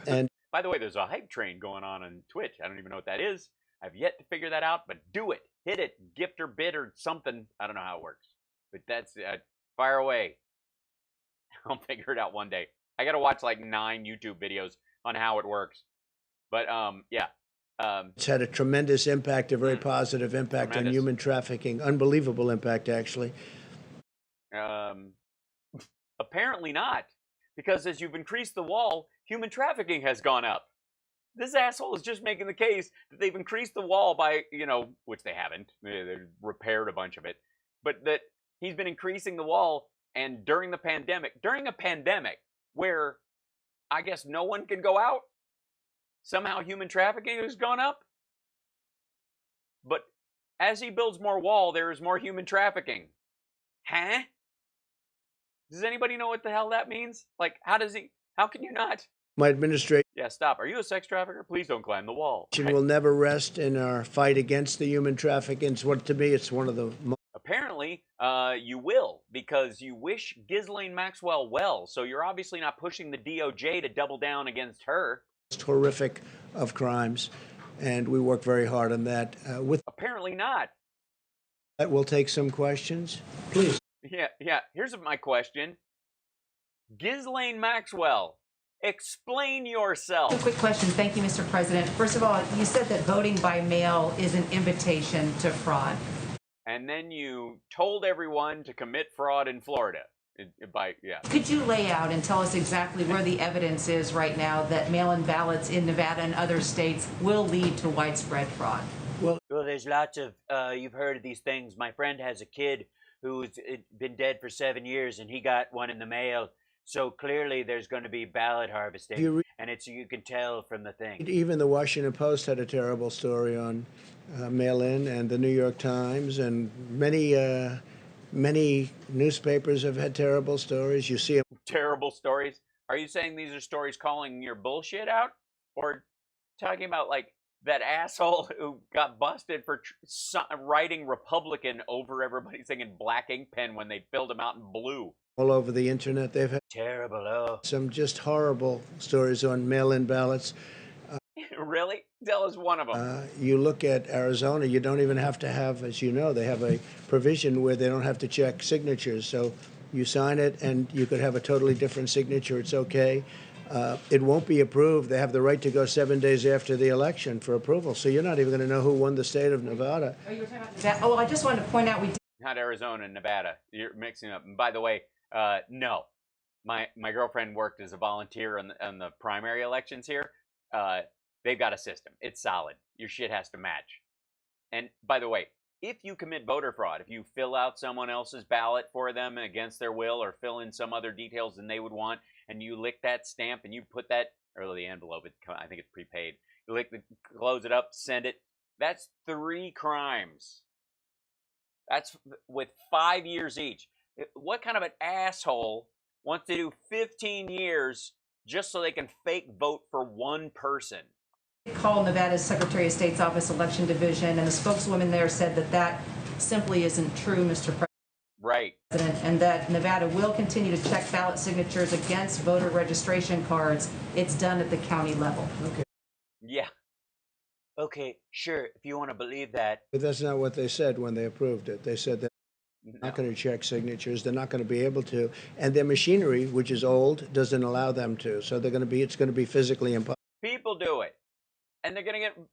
And By the way, there's a hype train going on Twitch. I don't even know what that is. I've yet to figure that out, but do it. Hit it. Gift or bid or something. I don't know how it works. But that's fire away. I'll figure it out one day. I got to watch like 9 YouTube videos on how it works. But yeah. it's had a tremendous impact, a very positive impact on Tremendous. human trafficking. Unbelievable impact, actually. Apparently not. Because as you've increased the wall, human trafficking has gone up. This asshole is just making the case that they've increased the wall by, which they haven't. They've repaired a bunch of it. But that he's been increasing the wall, and during a pandemic where I guess no one can go out, somehow human trafficking has gone up. But as he builds more wall, there is more human trafficking. Huh? Does anybody know what the hell that means? Like, how can you not? My administration Yeah, stop. Are you a sex trafficker? Please don't climb the wall. Right? will never rest in our fight against the human trafficking. To me, it's one of the Apparently, you will, because you wish Ghislaine Maxwell well, so you're obviously not pushing the DOJ to double down against her. most horrific of crimes, and we work very hard on that. With Apparently not. that, we'll take some questions. Please. Yeah. Here's my question. Ghislaine Maxwell, explain yourself. A quick question. Thank you, Mr. President. First of all, you said that voting by mail is an invitation to fraud. And then you told everyone to commit fraud in Florida. Could you lay out and tell us exactly where the evidence is right now that mail-in ballots in Nevada and other states will lead to widespread fraud? Well, there's lots of, you've heard of these things. My friend has a kid who's been dead for 7 years, and he got one in the mail. So clearly there's going to be ballot harvesting, and you can tell from the thing. Even the Washington Post had a terrible story on mail-in, and the New York Times, and many newspapers have had terrible stories. You see them. Terrible stories? Are you saying these are stories calling your bullshit out? Or talking about, like, that asshole who got busted for writing Republican over everybody's thing in black ink pen when they filled him out in blue? All over the internet, they've had terrible. Some just horrible stories on mail-in ballots. Really? Tell us one of them. You look at Arizona, you don't even have to have, as you know, they have a provision where they don't have to check signatures. So you sign it, and you could have a totally different signature. It's okay. It won't be approved. They have the right to go 7 days after the election for approval. So you're not even going to know who won the state of Nevada. Oh, you were talking about Nevada? Oh, well, I just wanted to point out Not Arizona and Nevada. You're mixing up. And by the way, no. My girlfriend worked as a volunteer on the primary elections here. They've got a system. It's solid. Your shit has to match. And by the way, if you commit voter fraud, if you fill out someone else's ballot for them against their will or fill in some other details than they would want, and you lick that stamp and you put that, or the envelope, I think it's prepaid, you close it up, send it, that's 3 crimes. That's with 5 years each. What kind of an asshole wants to do 15 years just so they can fake vote for one person? Called Nevada's Secretary of State's Office Election Division, and the spokeswoman there said that that simply isn't true, Mr. Right. President, and that Nevada will continue to check ballot signatures against voter registration cards. It's done at the county level. Okay. Yeah. Okay, sure, if you want to believe that. But that's not what they said when they approved it. They said that they're not going to check signatures. They're not going to be able to. And their machinery, which is old, doesn't allow them to. So it's going to be physically impossible. People do it. And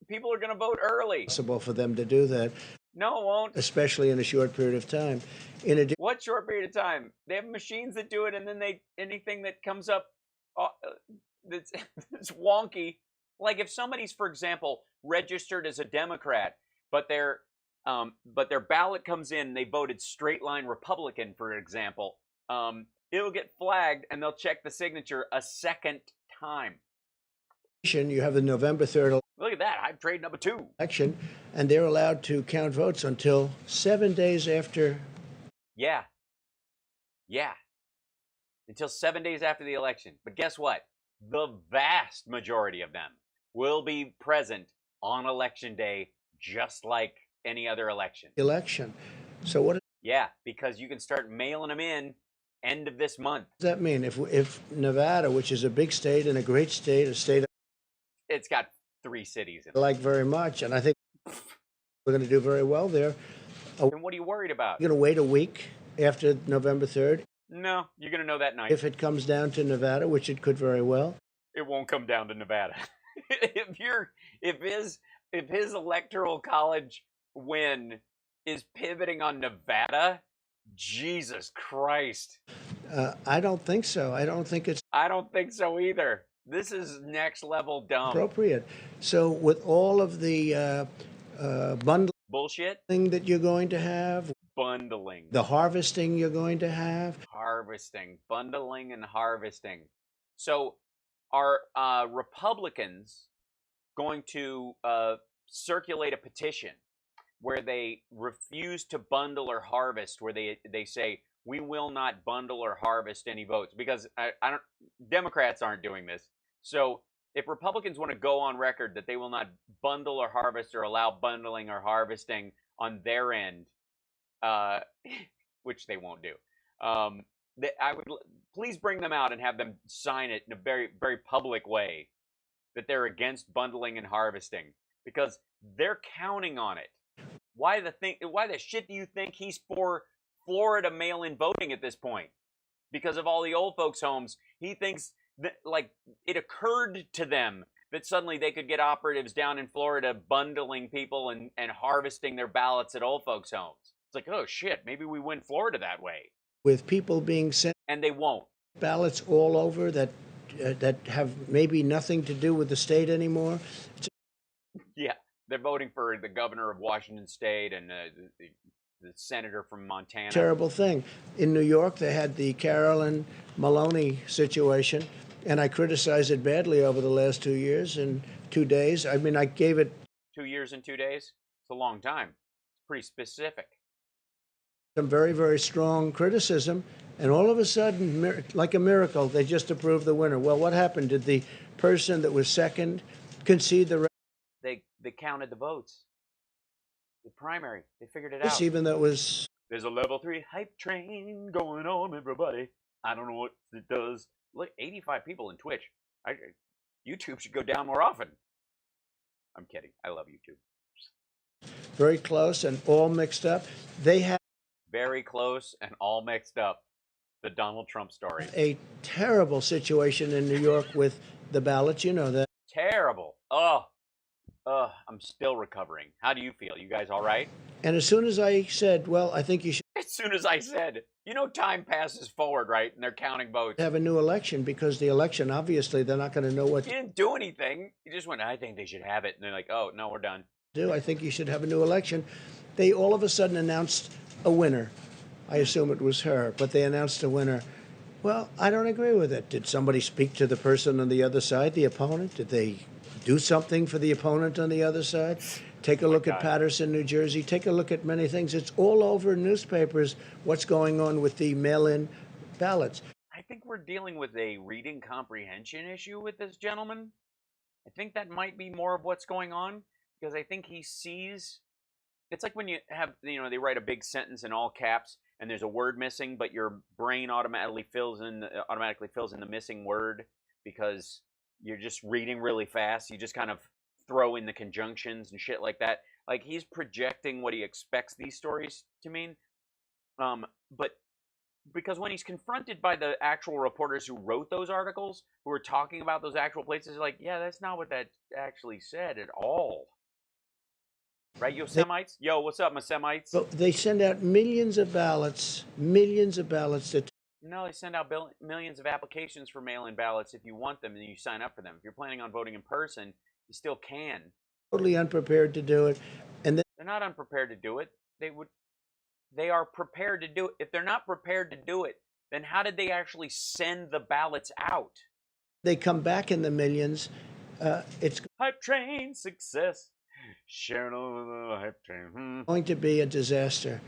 people are going to vote early. Possible for them to do that. No, it won't. Especially in a short period of time. What short period of time? They have machines that do it, and then anything that comes up that's wonky. Like if somebody's, for example, registered as a Democrat, but their ballot comes in, they voted straight line Republican, for example, it'll get flagged, and they'll check the signature a second time. You have the November 3rd Look at that. I'm trade number 2. election, and they're allowed to count votes until 7 days after. Yeah. Until 7 days after the election. But guess what? The vast majority of them will be present on election day, just like any other election. So what Yeah, because you can start mailing them in end of this month. does that mean? If Nevada, which is a big state and a great state, a state It's got 3 cities in it. I like very much, and I think we're going to do very well there. Then what are you worried about? You're going to wait a week after November 3rd? No, you're going to know that night. If it comes down to Nevada, which it could very well. It won't come down to Nevada. if his electoral college win is pivoting on Nevada, Jesus Christ. I don't think so. I don't think it's I don't think so either. This is next level dumb. appropriate. So with all of the bundling Bullshit. that you're going to have, Bundling. the harvesting you're going to have, Harvesting. Bundling and harvesting. So are Republicans going to circulate a petition where they refuse to bundle or harvest, where they say, we will not bundle or harvest any votes? Because Democrats aren't doing this. So if Republicans want to go on record that they will not bundle or harvest or allow bundling or harvesting on their end, which they won't do, I would please bring them out and have them sign it in a very, very public way that they're against bundling and harvesting, because they're counting on it. Why the shit do you think he's for Florida mail-in voting at this point? Because of all the old folks' homes, he thinks that, like, it occurred to them that suddenly they could get operatives down in Florida bundling people and harvesting their ballots at old folks' homes. It's like, oh shit, maybe we win Florida that way. with people being sent And they won't. ballots all over that have maybe nothing to do with the state anymore. Yeah, they're voting for the governor of Washington State and the senator from Montana. Terrible thing. In New York, they had the Carolyn Maloney situation, and I criticized it badly over the last 2 years and 2 days. I mean, I gave it 2 years and 2 days? It's a long time. It's pretty specific. some very, very strong criticism, and all of a sudden, like a miracle, they just approved the winner. Well, what happened? Did the person that was second concede the race? They counted the votes. The primary. They figured it out. Even though it was... There's a level 3 hype train going on, everybody. I don't know what it does. Look, 85 people in Twitch. YouTube should go down more often. I'm kidding. I love YouTube. very close and all mixed up. They had Very close and all mixed up. The Donald Trump story. a terrible situation in New York with the ballots. You know that. Terrible. I'm still recovering. How do you feel? You guys all right? And as soon as I said, well, I think you should As soon as I said, time passes forward, right? And they're counting votes. have a new election, because the election, obviously, they're not going to know what You to didn't do anything. You just went, I think they should have it. And they're like, oh, no, we're done. do. I think you should have a new election. They all of a sudden announced a winner. I assume it was her, but they announced a winner. Well, I don't agree with it. Did somebody speak to the person on the other side, the opponent? Did they do something for the opponent on the other side? Take a look at Paterson, New Jersey. Take a look at many things. It's all over newspapers what's going on with the mail-in ballots. I think we're dealing with a reading comprehension issue with this gentleman. I think that might be more of what's going on, because I think he sees... It's like when you have, they write a big sentence in all caps, and there's a word missing, but your brain automatically fills in the missing word because you're just reading really fast. You just kind of throw in the conjunctions and shit like that. Like, he's projecting what he expects these stories to mean. But because when he's confronted by the actual reporters who wrote those articles, who are talking about those actual places, like, yeah, that's not what that actually said at all. Right, Yosemites? Yo, what's up, my Semites? But they send out millions of ballots that... No, they send out millions of applications for mail-in ballots if you want them and you sign up for them. If you're planning on voting in person, you still can. Totally unprepared to do it. And then they're not unprepared to do it. They are prepared to do it. If they're not prepared to do it, then how did they actually send the ballots out? They come back in the millions. It's hype train success. Sharing over the hype train. Going to be a disaster.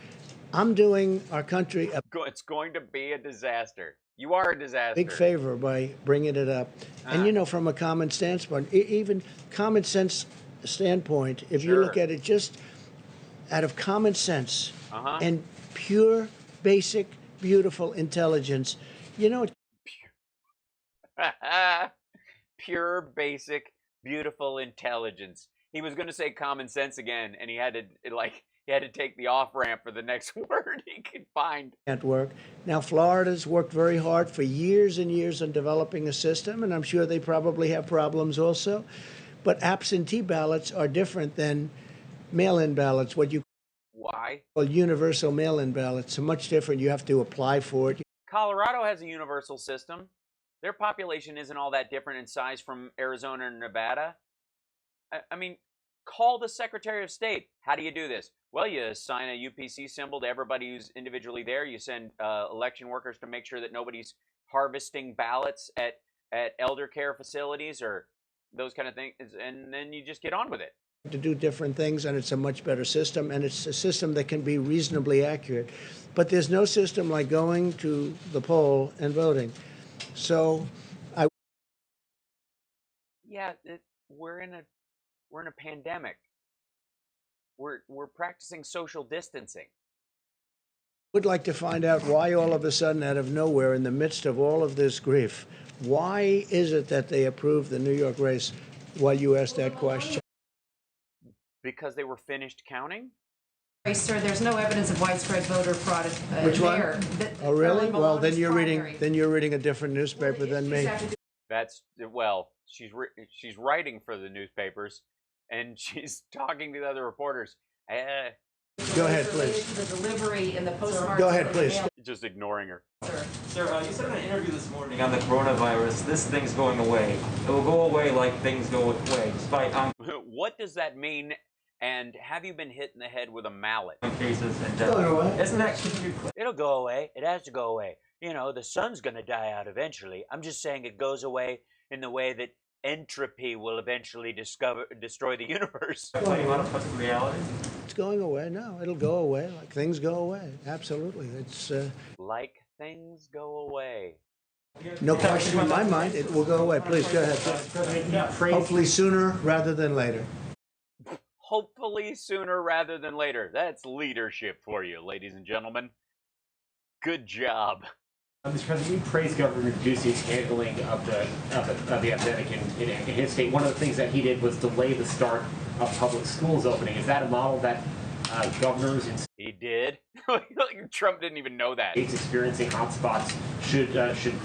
I'm doing our country it's going to be a disaster. You are a disaster. Big favor by bringing it up. And from a common standpoint, even common sense standpoint, if you look at it just out of common sense and pure, basic, beautiful intelligence, pure, basic, beautiful intelligence. He was going to say common sense again, and he had to take the off-ramp for the next word he could find. Can't work. Now, Florida's worked very hard for years and years on developing a system, and I'm sure they probably have problems also. But absentee ballots are different than mail-in ballots. Why? Well, universal mail-in ballots are much different. You have to apply for it. Colorado has a universal system. Their population isn't all that different in size from Arizona and Nevada. I mean, call the Secretary of State. How do you do this? Well, you assign a UPC symbol to everybody who's individually there. You send election workers to make sure that nobody's harvesting ballots at elder care facilities or those kind of things, and then you just get on with it. To do different things, and it's a much better system, and it's a system that can be reasonably accurate. But there's no system like going to the poll and voting. So, we're in a pandemic. We're practicing social distancing. Would like to find out why all of a sudden, out of nowhere, in the midst of all of this grief, why is it that they approved the New York race while you asked that question? Because they were finished counting? Sir, there's no evidence of widespread voter fraud. Which one? Oh, really? Well, then you're reading a different newspaper than me. She's writing for the newspapers, and she's talking to the other reporters. Go ahead, please. The delivery and the postmark. Go ahead, please. Just ignoring her. Sir, you said in an interview this morning on the coronavirus, this thing's going away. It will go away like things go away, despite What does that mean? And have you been hit in the head with a mallet? Cases and death. Isn't that It'll go away. It has to go away. The sun's going to die out eventually. I'm just saying it goes away in the way that entropy will eventually destroy the universe. Reality? It's going away. No, it'll go away like things go away. Absolutely. It's like things go away. No question in my mind. It will go away. Please go ahead. Hopefully sooner rather than later. Hopefully sooner rather than later. That's leadership for you, ladies and gentlemen. Good job. Mr. President, you praised Governor Ducey's handling of the epidemic in his state. One of the things that he did was delay the start of public schools opening. Is that a model that governors in He did? Trump didn't even know that. states experiencing hotspots should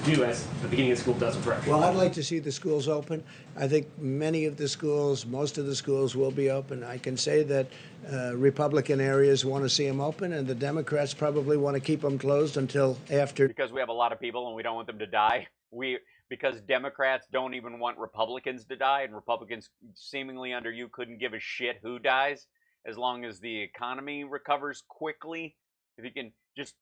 do as the beginning of school does with recreation? Well, I'd like to see the schools open. I think many of the schools, most of the schools will be open. I can say that Republican areas want to see them open, and the Democrats probably want to keep them closed until after. Because we have a lot of people and we don't want them to die. Because Democrats don't even want Republicans to die, and Republicans seemingly under you couldn't give a shit who dies. as long as the economy recovers quickly. If you can just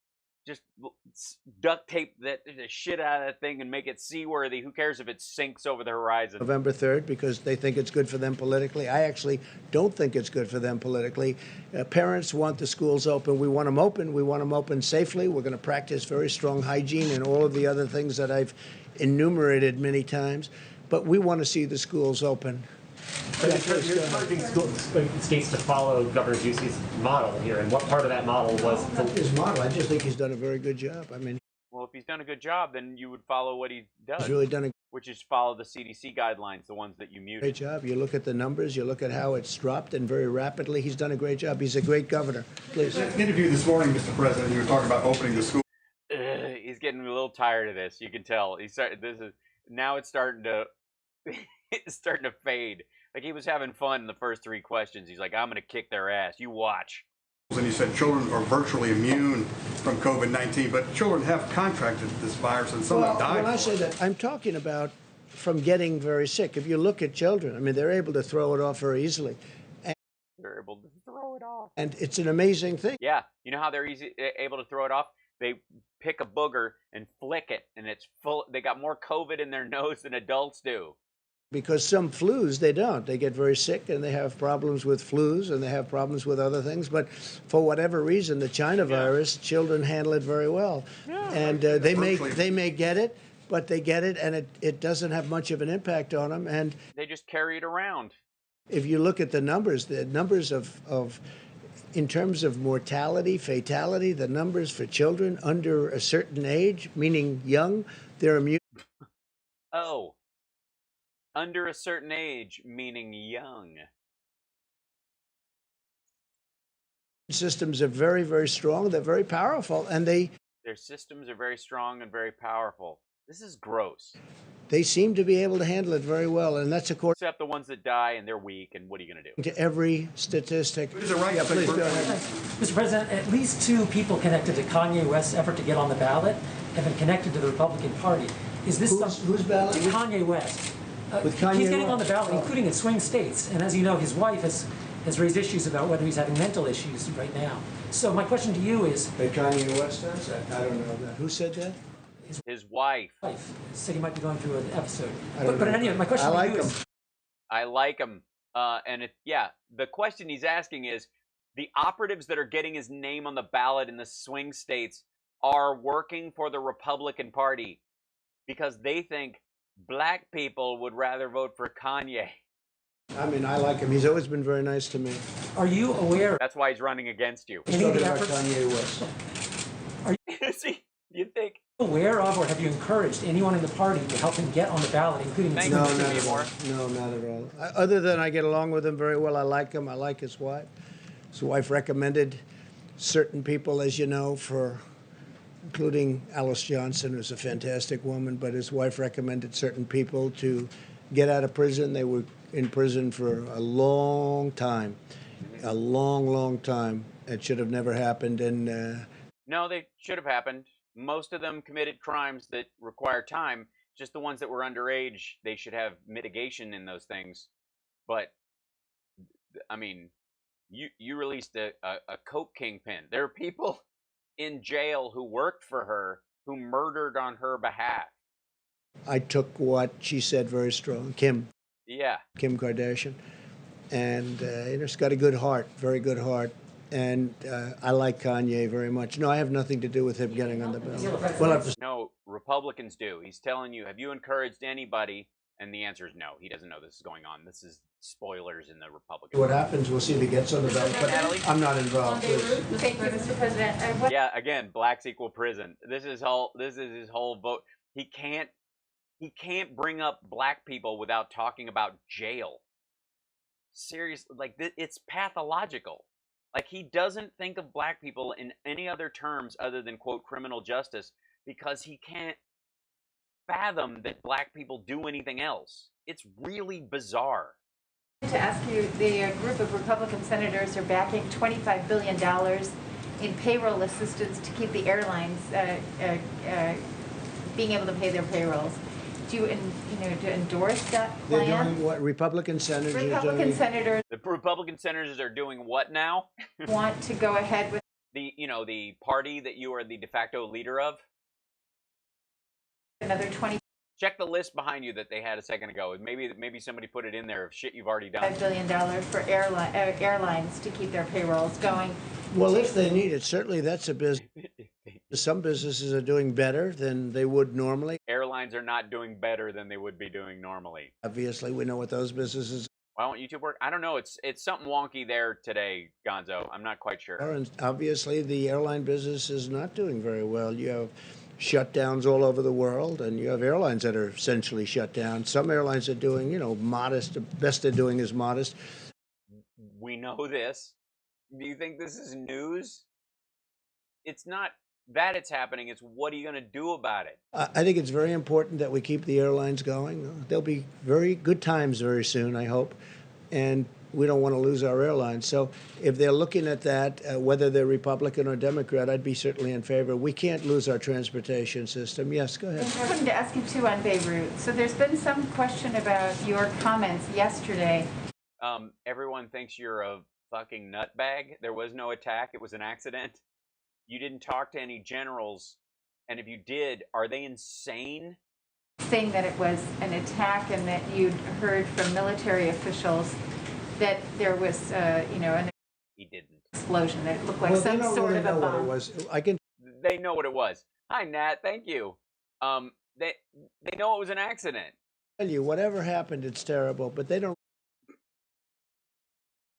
duct tape the shit out of that thing and make it seaworthy, who cares if it sinks over the horizon? November 3rd, because they think it's good for them politically. I actually don't think it's good for them politically. Parents want the schools open. We want them open. We want them open safely. We're going to practice very strong hygiene and all of the other things that I've enumerated many times. But we want to see the schools open. You're encouraging states to follow Governor Ducey's model here, and what part of that model was his model? I just think he's done a very good job. I mean, well, if he's done a good job, then you would follow what he does. He's really done a which is follow the CDC guidelines, the ones that you muted. great job. You look at the numbers, you look at how it's dropped, and very rapidly. He's done a great job. He's a great governor. Please. In an interview this morning, Mr. President, you were talking about opening the school. He's getting a little tired of this. You can tell. Now it's starting to it's starting to fade. Like, he was having fun in the first 3 questions. He's like, I'm going to kick their ass. You watch. And you said children are virtually immune from COVID-19, but children have contracted this virus and some have died. When I say that, I'm talking about from getting very sick. If you look at children, I mean, they're able to throw it off very easily. They're able to throw it off. And it's an amazing thing. Yeah. You know how they're able to throw it off? They pick a booger and flick it, and it's full. They got more COVID in their nose than adults do. Because some flus, they don't. They get very sick and they have problems with flus and they have problems with other things. But for whatever reason, the China virus, children handle it very well. Yeah. And they may get it, but they get it and it doesn't have much of an impact on them. And they just carry it around. If you look at the numbers of in terms of mortality, fatality, the numbers for children under a certain age, meaning young, they're immune. Oh. Under a certain age, meaning young. Systems are very, very strong. They're very powerful, and their systems are very strong and very powerful. This is gross. They seem to be able to handle it very well, and that's according. Except the ones that die and they're weak, and what are you going to do? To every statistic. Is it right? Yeah, please go ahead. Mr. President, at least 2 people connected to Kanye West's effort to get on the ballot have been connected to the Republican Party. Is this whose ballot? Kanye West. With Kanye he's getting West? on the ballot, including in swing states. And as you know, his wife has raised issues about whether he's having mental issues right now. So my question to you is... That Kanye West does? I don't know that. Who said that? His wife. Said he might be going through an episode. But anyway, my question to you is... I like him. The question he's asking is, the operatives that are getting his name on the ballot in the swing states are working for the Republican Party because they think black people would rather vote for Kanye. I mean, I like him. He's always been very nice to me. Are you aware? That's why he's running against you. Let's talk about Kanye West. Are you, you think? Aware of, or have you encouraged anyone in the party to help him get on the ballot, including... No, not at all. No, not at all. Other than I get along with him very well. I like him. I like his wife. His wife recommended certain people, as you know, including Alice Johnson, who's a fantastic woman, but his wife recommended certain people to get out of prison. They were in prison for a long time, a long, long time. It should have never happened. And no, they should have happened. Most of them committed crimes that require time. Just the ones that were underage, they should have mitigation in those things. But, I mean, you released a coke kingpin. There are people in jail who worked for her, who murdered on her behalf. I took what she said very strong, Kim. Yeah. Kim Kardashian. And she's got a good heart, very good heart. And I like Kanye very much. No, I have nothing to do with him getting on the ballot. No, Republicans do. He's telling you, have you encouraged anybody? And the answer is no. He doesn't know this is going on. This is spoilers in the Republican What happens, we'll see if he gets on the ballot. But I'm not involved. Thank you, Mr. President. Yeah, again, blacks equal prison. This is his whole vote. He can't bring up black people without talking about jail. Seriously, like it's pathological. Like, he doesn't think of black people in any other terms other than, quote, criminal justice, because he can't fathom that black people do anything else. It's really bizarre. To ask you, the group of Republican senators are backing $25 billion in payroll assistance to keep the airlines being able to pay their payrolls. do you endorse that They're plan? doing what Republican senators are Republican doing. senators The Republican senators are doing what now? want to go ahead with the party that you are the de facto leader of. another 20 Check the list behind you that they had a second ago. Maybe somebody put it in there of shit you've already done. $5 billion for airlines to keep their payrolls going. Well, if they need it, certainly that's a business. Some businesses are doing better than they would normally. Airlines are not doing better than they would be doing normally. Obviously, we know what those businesses Why won't YouTube work? I don't know. It's something wonky there today, Gonzo. I'm not quite sure. are. And obviously, the airline business is not doing very well. You have shutdowns all over the world, and you have airlines that are essentially shut down. Some airlines are doing, modest. The best they're doing is modest. We know this. Do you think this is news? It's not that it's happening. It's what are you going to do about it? I think it's very important that we keep the airlines going. There'll be very good times very soon, I hope, and we don't want to lose our airlines. So if they're looking at that, whether they're Republican or Democrat, I'd be certainly in favor. We can't lose our transportation system. Yes, go ahead. I wanted to ask you too on Beirut. So there's been some question about your comments yesterday. Everyone thinks you're a fucking nutbag. There was no attack. It was an accident. You didn't talk to any generals. And if you did, are they insane? Saying that it was an attack and that you'd heard from military officials that there was, an He didn't. explosion, that it looked like Well, they some don't sort really of a know what it bomb. was. I can They know what it was. Hi, Nat. Thank you. They know it was an accident. tell you, whatever happened, it's terrible, but they don't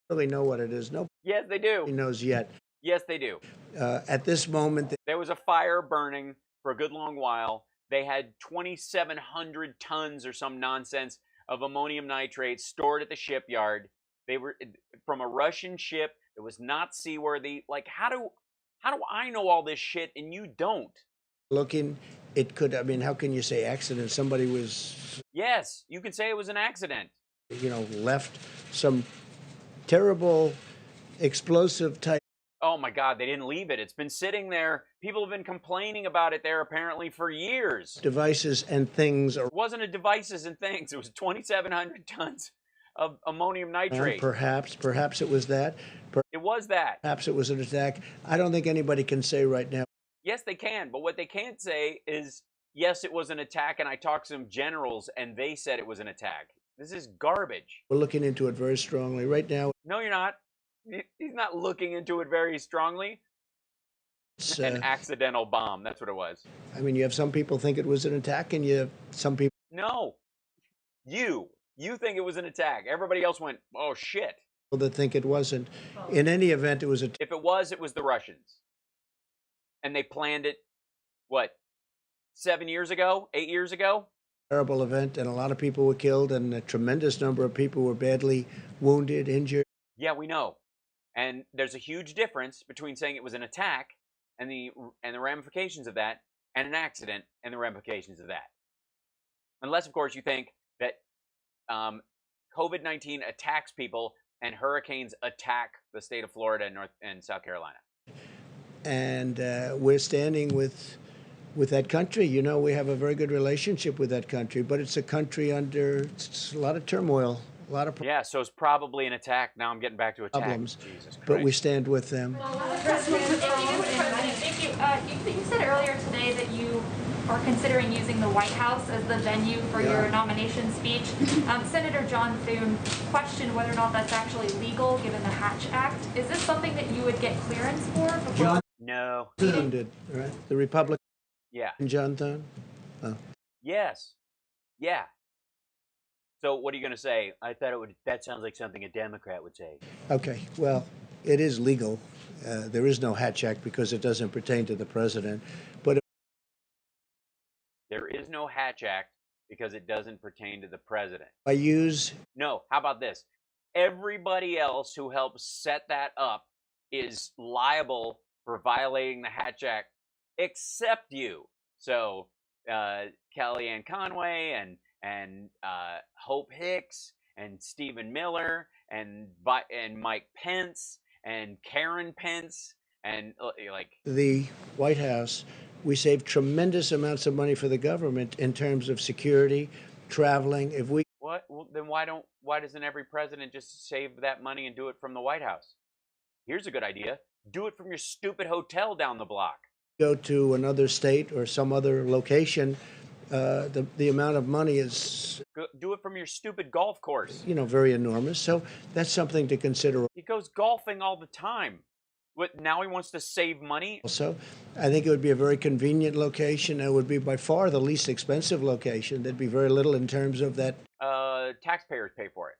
really know what it is. Nobody Yes, they do. knows yet. Yes, they do. At this moment, There was a fire burning for a good long while. They had 2,700 tons or some nonsense of ammonium nitrate stored at the shipyard. They were from a Russian ship that was not seaworthy. Like, how do I know all this shit and you don't? looking, it could, how can you say accident? Somebody was, Yes, you could say it was an accident. left some terrible explosive type Oh my God, they didn't leave it. It's been sitting there. People have been complaining about it there apparently for years. devices and things. It wasn't a devices and things. It was 2,700 tons of ammonium nitrate. Perhaps it was that. It was that. Perhaps it was an attack. I don't think anybody can say right now. Yes, they can. But what they can't say is, yes, it was an attack, and I talked to some generals, and they said it was an attack. This is garbage. We're looking into it very strongly right now. No, you're not. He's not looking into it very strongly. It's, An accidental bomb. That's what it was. you have some people think it was an attack, and you have some people. No. You think it was an attack. Everybody else went, oh, shit. That think it wasn't. In any event, it was a. If it was the Russians. And they planned it, what, 7 years ago? 8 years ago? Terrible event, and a lot of people were killed, and a tremendous number of people were badly wounded, injured. Yeah, we know. And there's a huge difference between saying it was an attack and the ramifications of that, and an accident and the ramifications of that. Unless, of course, you think that COVID-19 attacks people and hurricanes attack the state of Florida and South Carolina. And we're standing with that country. We have a very good relationship with that country, but it's a country under a lot of turmoil, a lot of Yeah, so it's probably an attack. Now I'm getting back to attack. problems. Jesus Christ. But we stand with them. Thank you. You said earlier today that you are considering using the White House as the venue for your nomination speech. Senator John Thune questioned whether or not that's actually legal given the Hatch Act. Is this something that you would get clearance for? John No. Thune did, right? The Republican. Yeah. John Thune. Oh. Yes. Yeah. So what are you going to say? I thought that sounds like something a Democrat would say. Okay. Well, it is legal. There is no Hatch Act because it doesn't pertain to the president. But There is no Hatch Act because it doesn't pertain to the president. I use. No, how about this? Everybody else who helped set that up is liable for violating the Hatch Act except you. So Kellyanne Conway and Hope Hicks and Stephen Miller and Mike Pence and Karen Pence And like The White House, we save tremendous amounts of money for the government in terms of security, traveling. If we what? Well, then why doesn't every president just save that money and do it from the White House? Here's a good idea. Do it from your stupid hotel down the block. go to another state or some other location, the amount of money is, Do it from your stupid golf course. very enormous. So that's something to consider. He goes golfing all the time. What, now he wants to save money? Also, I think it would be a very convenient location. It would be by far the least expensive location. There'd be very little in terms of that Taxpayers pay for it.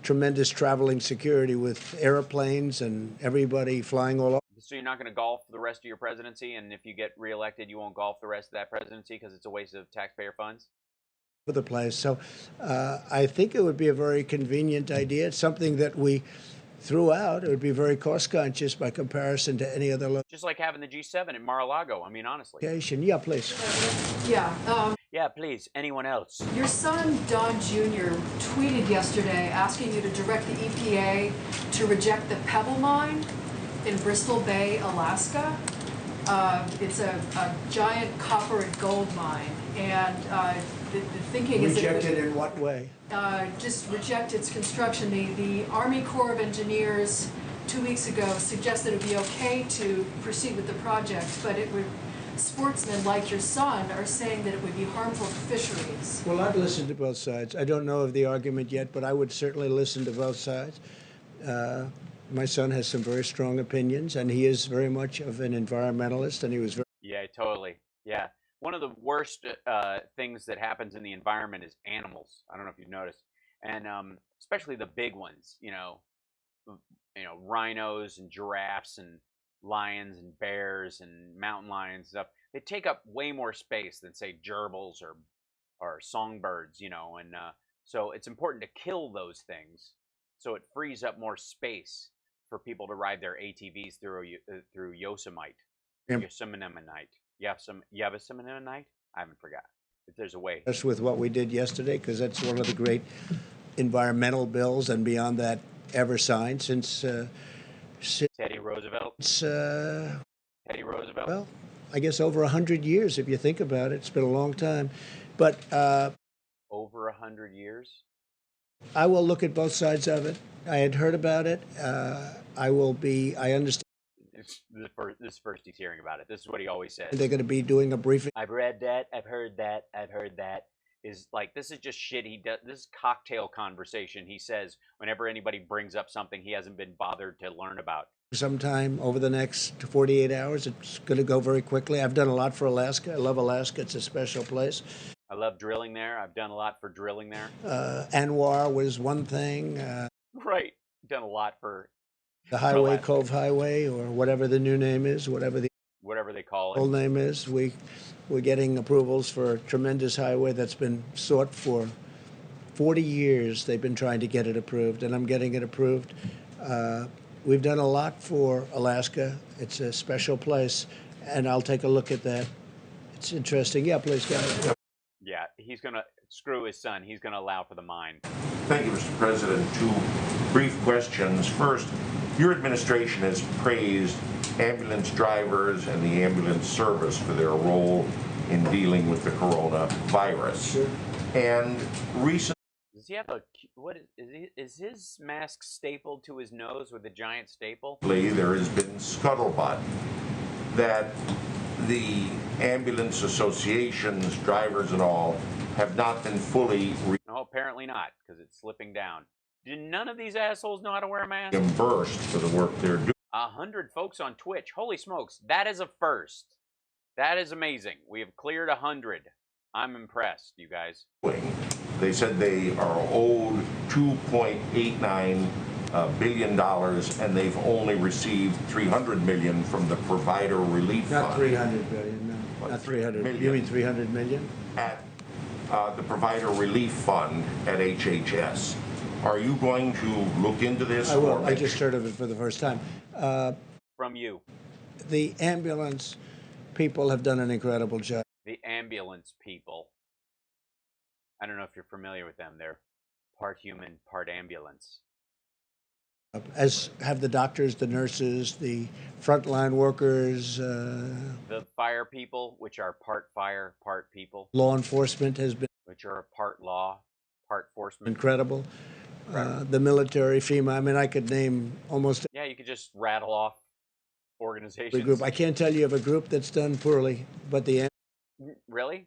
tremendous traveling security with airplanes and everybody flying all over So you're not going to golf the rest of your presidency, and if you get reelected, you won't golf the rest of that presidency because it's a waste of taxpayer funds? the place. So I think it would be a very convenient idea. It's something that we threw out. It would be very cost conscious by comparison to any other Just like having the G7 in Mar-a-Lago. I mean, honestly. location. Yeah, please. Yeah. Yeah, please. Anyone else? Your son, Don Jr., tweeted yesterday asking you to direct the EPA to reject the Pebble Mine in Bristol Bay, Alaska. It's a giant copper and gold mine, and the thinking is Rejected in what way? Just reject its construction. The Army Corps of Engineers 2 weeks ago suggested it would be okay to proceed with the project, but it would. Sportsmen like your son are saying that it would be harmful to fisheries. Well, I've listened to both sides. I don't know of the argument yet, but I would certainly listen to both sides. My son has some very strong opinions, and he is very much of an environmentalist, and he was very... Yeah, totally. Yeah. One of the worst things that happens in the environment is animals. I don't know if you've noticed. And especially the big ones, rhinos and giraffes and lions and bears and mountain lions and stuff. They take up way more space than, say, gerbils or songbirds, and so it's important to kill those things so it frees up more space for people to ride their ATVs through Yosemite. Yosemite? I haven't forgot. If there's a way. That's with what we did yesterday, because that's one of the great environmental bills, and beyond that, ever signed since Teddy Roosevelt. Teddy Roosevelt. Well, I guess over 100 years, if you think about it. It's been a long time. But over 100 years? I will look at both sides of it. I had heard about it. I understand. This is first he's hearing about it. This is what he always says. They're going to be doing a briefing. I've read that. I've heard that. I've heard that. Is like, this is just shit he does. This is cocktail conversation he says whenever anybody brings up something he hasn't been bothered to learn about. Sometime over the next 48 hours. It's going to go very quickly. I've done a lot for Alaska. I love Alaska. It's a special place. I love drilling there. I've done a lot for drilling there. Anwar was one thing. Right. Done a lot for the Highway, Cove Highway, or whatever the new name is, whatever they call it. Old name is. We're getting approvals for a tremendous highway that's been sought for 40 years. They've been trying to get it approved, and I'm getting it approved. We've done a lot for Alaska. It's a special place, and I'll take a look at that. It's interesting. Yeah, please, guys. Yeah, he's going to screw his son. He's going to allow for the mine. Thank you, Mr. President. Two brief questions. First, your administration has praised ambulance drivers and the ambulance service for their role in dealing with the coronavirus. Sure. And recently, does he have is his mask stapled to his nose with a giant staple? there has been scuttlebutt that the ambulance associations, drivers and all, have not been fully No, apparently not, because it's slipping down. Do none of these assholes know how to wear a mask? reimbursed for the work they're doing. 100 folks on Twitch. Holy smokes, that is a first. That is amazing. We have cleared 100. I'm impressed, you guys. They said they are owed $2.89 billion, and they've only received $300 million from the Provider Relief Fund. Not 300 billion, no. Not 300 million. You mean 300 million? At the Provider Relief Fund at HHS. Are you going to look into this? I will. I just heard of it for the first time. From you. The ambulance people have done an incredible job. The ambulance people. I don't know if you're familiar with them. They're part human, part ambulance. as have the doctors, the nurses, the frontline workers. The fire people, which are part fire, part people. Law enforcement has been which are part law, part enforcement. incredible. The military, FEMA. I mean, I could name almost Yeah, you could just rattle off organizations. every group. I can't tell you of a group that's done poorly, but the Really?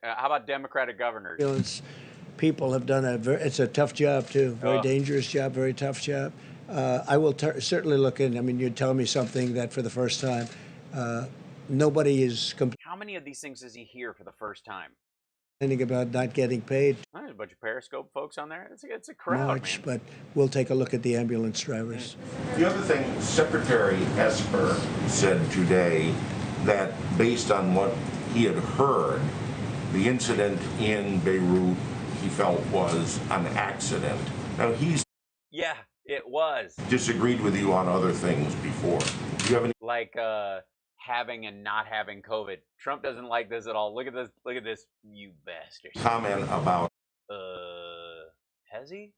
How about Democratic governors? ambulance people have done it's a tough job too. Very Oh. dangerous job, very tough job. I will certainly look in. I mean, you're telling me something that for the first time, nobody is How many of these things does he hear for the first time? complaining about not getting paid Oh, there's a bunch of Periscope folks on there. It's a crowd, much, man. but we'll take a look at the ambulance drivers. The other thing, Secretary Esper said today that based on what he had heard, the incident in Beirut he felt was an accident. Now he's Yeah, it was. disagreed with you on other things before. Do you have any Like having and not having COVID. Trump doesn't like this at all. Look at this. Look at this, you bastard. comment about Has he?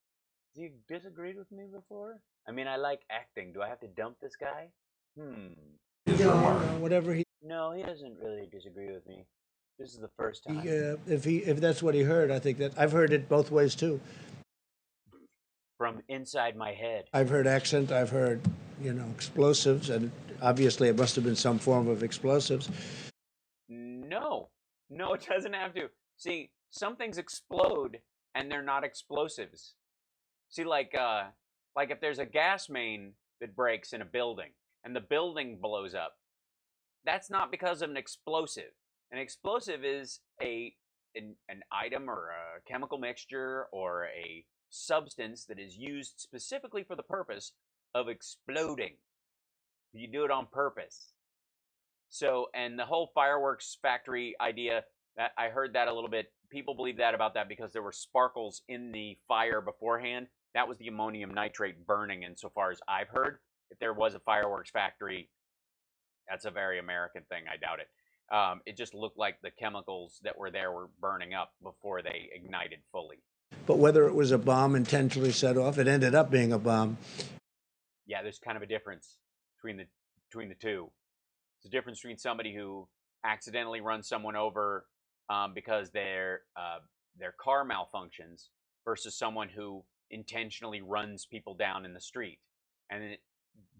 Has he disagreed with me before? I mean, I like acting. Do I have to dump this guy? his remark? Whatever he, No, he doesn't really disagree with me. This is the first time. if that's what he heard, I think that I've heard it both ways too. From inside my head. I've heard accent, I've heard, explosives, and obviously it must have been some form of explosives. No, it doesn't have to. See, some things explode and they're not explosives. See, like if there's a gas main that breaks in a building and the building blows up, that's not because of an explosive. An explosive is an item or a chemical mixture or a substance that is used specifically for the purpose of exploding. You do it on purpose. So, and the whole fireworks factory idea, that I heard that a little bit. People believe that about that because there were sparkles in the fire beforehand. That was the ammonium nitrate burning, insofar as I've heard. If there was a fireworks factory, that's a very American thing. I doubt it. It just looked like the chemicals that were there were burning up before they ignited fully. But whether it was a bomb intentionally set off, it ended up being a bomb. Yeah, there's kind of a difference between the two. It's a difference between somebody who accidentally runs someone over because their car malfunctions versus someone who intentionally runs people down in the street. And it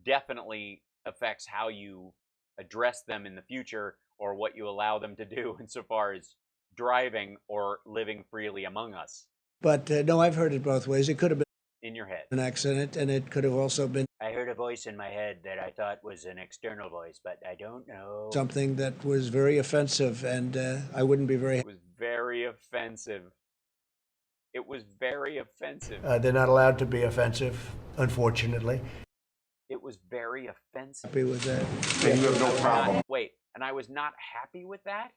definitely affects how you address them in the future or what you allow them to do insofar as driving or living freely among us. But no, I've heard it both ways. It could have been in your head. An accident, and it could have also been I heard a voice in my head that I thought was an external voice, but I don't know. something that was very offensive, and I wouldn't be very It was very offensive. It was very offensive. They're not allowed to be offensive, unfortunately. It was very offensive. Happy with that. And you have no problem. Wait, and I was not happy with that?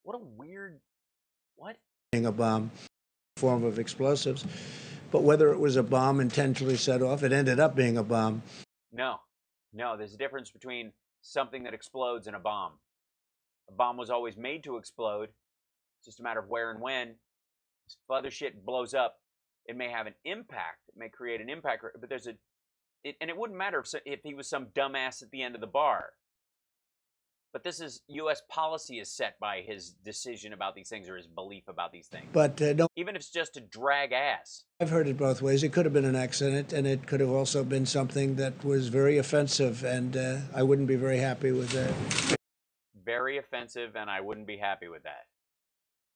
What a weird... What? Being a bomb, form of explosives. But whether it was a bomb intentionally set off, it ended up being a bomb. No, there's a difference between something that explodes and a bomb. A bomb was always made to explode. It's just a matter of where and when. If other shit blows up, it may have an impact. It may create an impact, but there's and it wouldn't matter if he was some dumbass at the end of the bar. But this is U.S. policy is set by his decision about these things or his belief about these things. But no, Even if it's just to drag ass. I've heard it both ways. It could have been an accident, and it could have also been something that was very offensive, and I wouldn't be very happy with that. Very offensive, and I wouldn't be happy with that.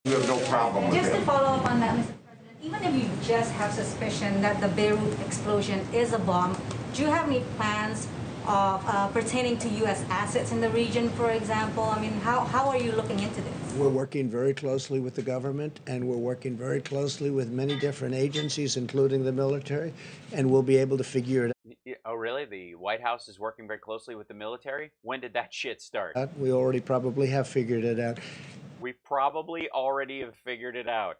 You have no problem with Just to it. follow up on that, Mr. President, even if you just have suspicion that the Beirut explosion is a bomb, do you have any plans of pertaining to U.S. assets in the region, for example? I mean, how are you looking into this? We're working very closely with the government, and we're working very closely with many different agencies, including the military, and we'll be able to figure it Oh, really? The White House is working very closely with the military? When did that shit start? out. We already probably have figured it out. We probably already have figured it out.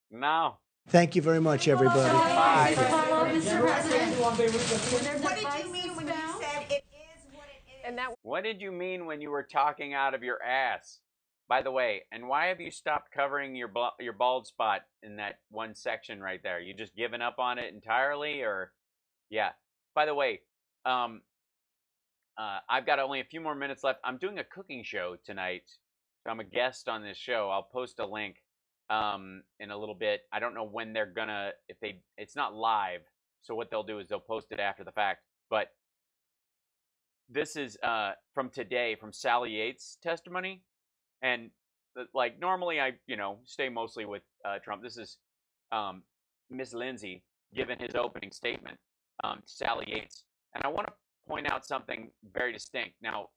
No. Thank you very much, everybody. Bye. Mr. President. What did you mean when you said it is what it is? And that What did you mean when you were talking out of your ass? By the way, and why have you stopped covering your bald spot in that one section right there? You just given up on it entirely, or Yeah. By the way, I've got only a few more minutes left. I'm doing a cooking show tonight. So I'm a guest on this show. I'll post a link in a little bit. I don't know when they're gonna, it's not live. So what they'll do is they'll post it after the fact. But this is from today, from Sally Yates' testimony. And like normally I, stay mostly with Trump. This is Miss Lindsay giving his opening statement to Sally Yates. And I want to point out something very distinct. Now,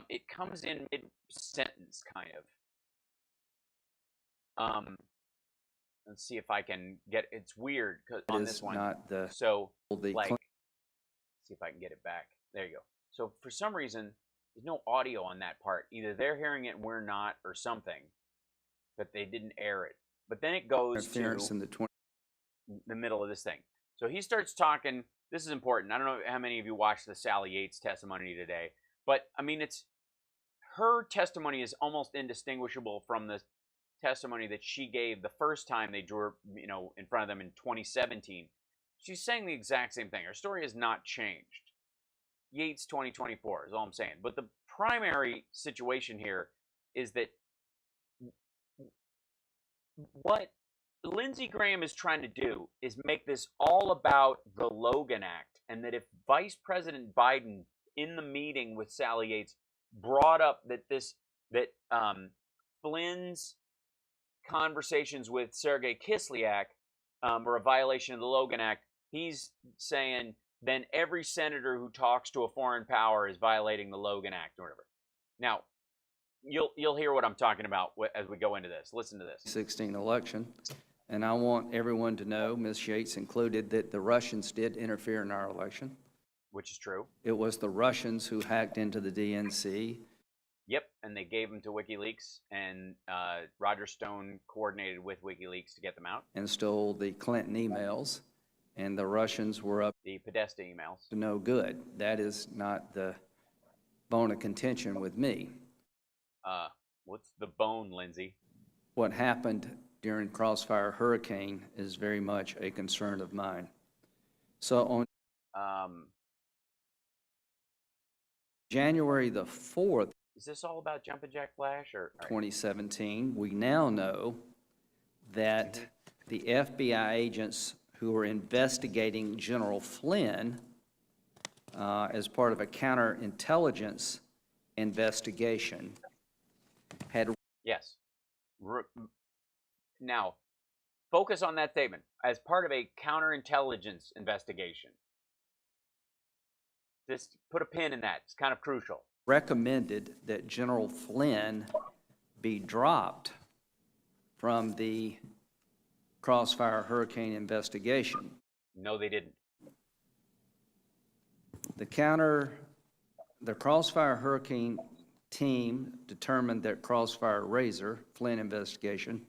it comes in mid-sentence, kind of. Let's see if I can get. It's weird on this one. Not the so, like, see if I can get it back. There you go. So for some reason, there's no audio on that part. Either they're hearing it and we're not, or something. But they didn't air it. But then it goes to in the middle of this thing. So he starts talking. This is important. I don't know how many of you watched the Sally Yates testimony today, but I mean, her testimony is almost indistinguishable from the testimony that she gave the first time they drew her, in front of them in 2017. She's saying the exact same thing. Her story has not changed. Yates 2024 is all I'm saying. But the primary situation here is that what Lindsey Graham is trying to do is make this all about the Logan Act, and that if Vice President Biden in the meeting with Sally Yates brought up that Flynn's conversations with Sergei Kislyak were a violation of the Logan Act, he's saying then every senator who talks to a foreign power is violating the Logan Act or whatever. Now, you'll hear what I'm talking about as we go into this. Listen to this. 2016 election. And I want everyone to know, Ms. Yates included, that the Russians did interfere in our election. Which is true. It was the Russians who hacked into the DNC. Yep, and they gave them to WikiLeaks, and Roger Stone coordinated with WikiLeaks to get them out. And stole the Clinton emails, and the Russians were up the Podesta emails. To no good. That is not the bone of contention with me. What's the bone, Lindsay? What happened during Crossfire Hurricane is very much a concern of mine. So on January the 4th, is this all about Jumpin' Jack Flash or 2017, we now know that the FBI agents who were investigating General Flynn as part of a counterintelligence investigation had... Yes. Now, focus on that statement. As part of a counterintelligence investigation. Just put a pin in that. It's kind of crucial. Recommended that General Flynn be dropped from the Crossfire Hurricane investigation. No, they didn't. The Crossfire Hurricane team determined that Crossfire Razor, Flynn investigation,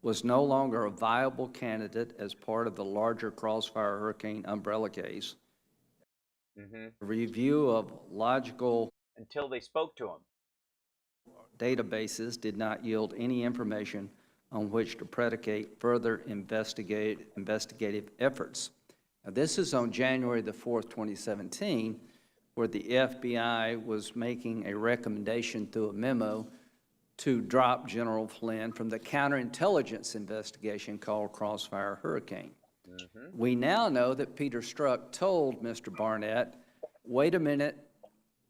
was no longer a viable candidate as part of the larger Crossfire Hurricane umbrella case. A review of logical... Until they spoke to him. Databases did not yield any information on which to predicate further investigative efforts. Now, this is on January the 4th, 2017, where the FBI was making a recommendation through a memo to drop General Flynn from the counterintelligence investigation called Crossfire Hurricane. We now know that Peter Strzok told Mr. Barnett, wait a minute,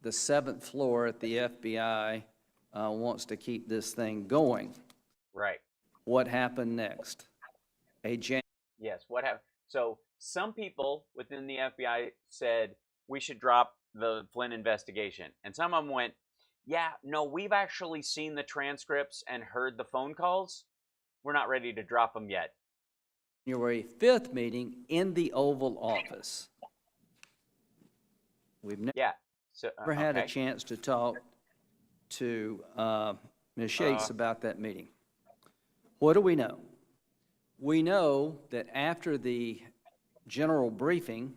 the 7th floor at the FBI wants to keep this thing going. Right. What happened next? Yes, what happened? So some people within the FBI said we should drop the Flynn investigation. And some of them went, yeah, no, we've actually seen the transcripts and heard the phone calls. We're not ready to drop them yet. January 5th meeting in the Oval Office. We've never had a chance to talk to Ms. Yates about that meeting. What do we know? We know that after the general briefing,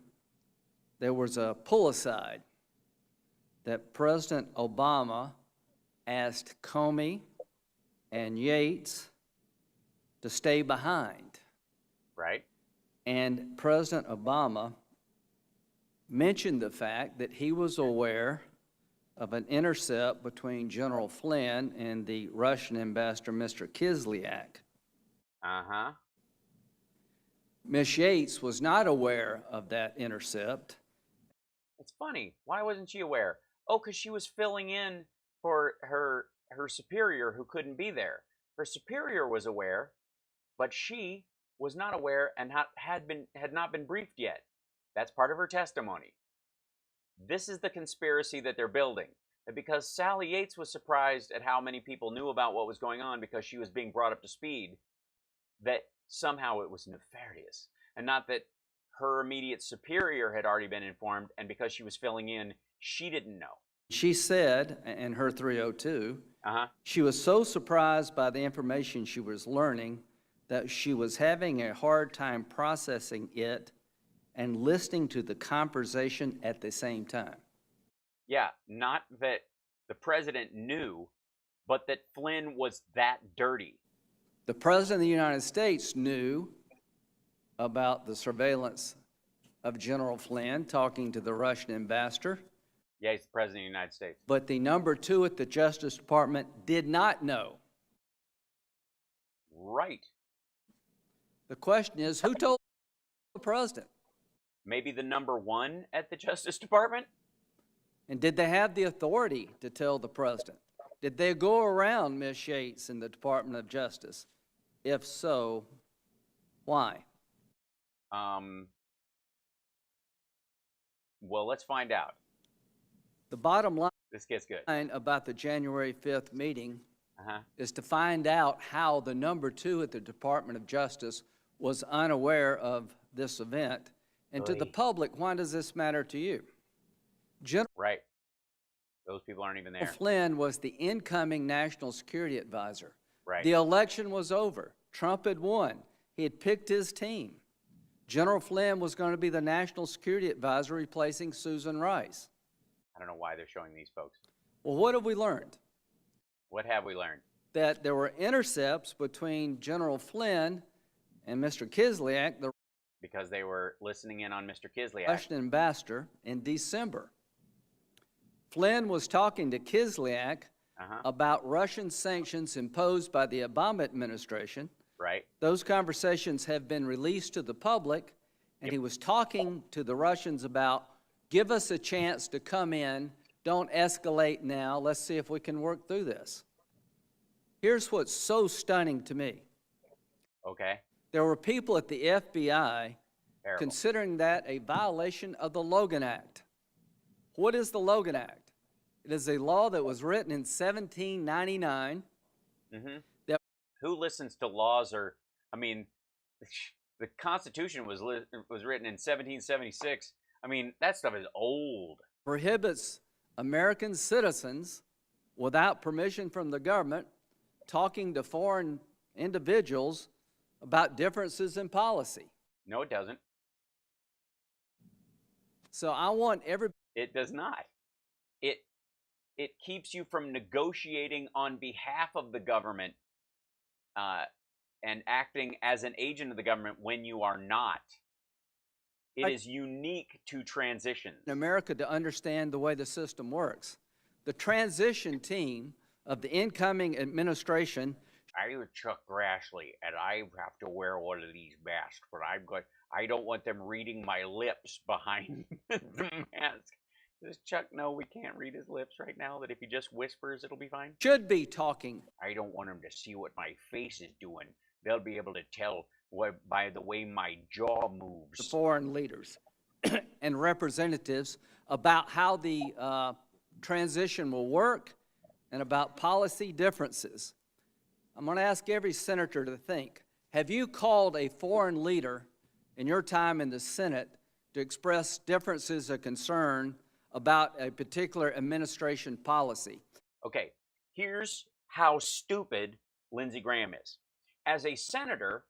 there was a pull-aside that President Obama asked Comey and Yates to stay behind. Right. And President Obama mentioned the fact that he was aware of an intercept between General Flynn and the Russian ambassador, Mr. Kislyak. Uh-huh. Ms. Yates was not aware of that intercept. It's funny. Why wasn't she aware? Oh, because she was filling in for her superior who couldn't be there. Her superior was aware, but she was not aware and had not been briefed yet. That's part of her testimony. This is the conspiracy that they're building. That because Sally Yates was surprised at how many people knew about what was going on because she was being brought up to speed, that somehow it was nefarious. And not that her immediate superior had already been informed, and because she was filling in, she didn't know. She said, in her 302, she was so surprised by the information she was learning that she was having a hard time processing it and listening to the conversation at the same time. Yeah, not that the president knew, but that Flynn was that dirty. The President of the United States knew about the surveillance of General Flynn talking to the Russian ambassador. Yeah, he's the President of the United States. But the number 2 at the Justice Department did not know. Right. The question is, who told the President? Maybe the number 1 at the Justice Department? And did they have the authority to tell the President? Did they go around Ms. Yates in the Department of Justice? If so, why? Well, let's find out. The bottom line This gets good. about the January 5th meeting is to find out how the number 2 at the Department of Justice was unaware of this event. And to the public, why does this matter to you? Right. Those people aren't even there. Flynn was the incoming national security advisor. Right. The election was over. Trump had won. He had picked his team. General Flynn was going to be the national security advisor replacing Susan Rice. I don't know why they're showing these folks. Well, what have we learned? What have we learned? That there were intercepts between General Flynn and Mr. Kislyak, the Because they were listening in on Mr. Kislyak. Russian ambassador, in December. Flynn was talking to Kislyak about Russian sanctions imposed by the Obama administration. Right. Those conversations have been released to the public, and he was talking to the Russians about, give us a chance to come in, don't escalate now, let's see if we can work through this. Here's what's so stunning to me. Okay. There were people at the FBI considering that a violation of the Logan Act. What is the Logan Act? It is a law that was written in 1799. That Who listens to laws or, I mean, the Constitution was written in 1776. I mean, that stuff is old. prohibits American citizens without permission from the government talking to foreign individuals about differences in policy. No, it doesn't. So I want everybody. It does not. It keeps you from negotiating on behalf of the government and acting as an agent of the government when you are not. It is unique to transitions. In America to understand the way the system works. The transition team of the incoming administration. I'm Chuck Grassley, and I have to wear one of these masks, but I don't want them reading my lips behind the mask. Does Chuck know we can't read his lips right now, that if he just whispers, it'll be fine? Should be talking. I don't want them to see what my face is doing. They'll be able to tell by the way my jaw moves. Foreign leaders and representatives about how the transition will work and about policy differences. I'm going to ask every senator to think, have you called a foreign leader in your time in the Senate to express differences of concern about a particular administration policy? Okay, here's how stupid Lindsey Graham is. As a senator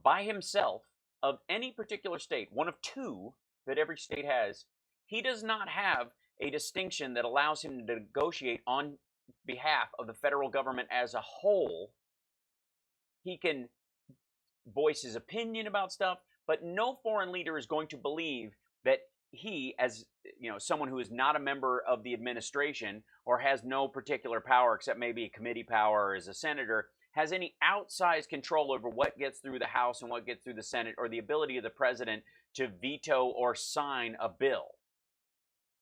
by himself of any particular state, one of two that every state has, he does not have a distinction that allows him to negotiate on behalf of the federal government as a whole. He can voice his opinion about stuff, but no foreign leader is going to believe that he, as someone who is not a member of the administration or has no particular power except maybe a committee power or as a senator, has any outsized control over what gets through the House and what gets through the Senate, or the ability of the president to veto or sign a bill.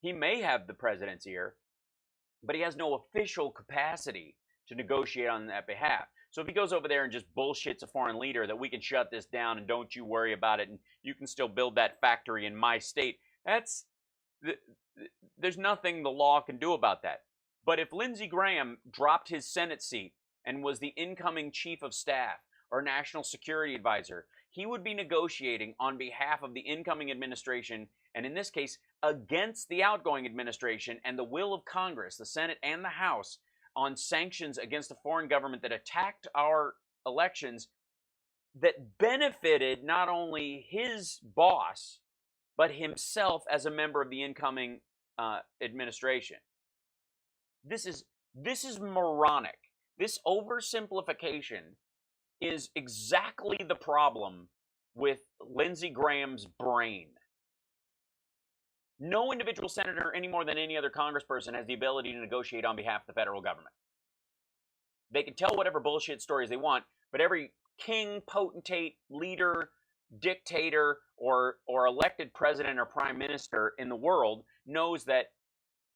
He may have the president's ear, but he has no official capacity to negotiate on that behalf. So if he goes over there and just bullshits a foreign leader that we can shut this down and don't you worry about it and you can still build that factory in my state, there's nothing the law can do about that. But if Lindsey Graham dropped his Senate seat and was the incoming chief of staff or national security advisor, he would be negotiating on behalf of the incoming administration, and in this case, against the outgoing administration and the will of Congress, the Senate and the House, on sanctions against a foreign government that attacked our elections, that benefited not only his boss, but himself as a member of the incoming administration. This is moronic. This oversimplification is exactly the problem with Lindsey Graham's brain. No individual senator, any more than any other congressperson, has the ability to negotiate on behalf of the federal government. They can tell whatever bullshit stories they want, but every king, potentate, leader, dictator, or elected president or prime minister in the world knows that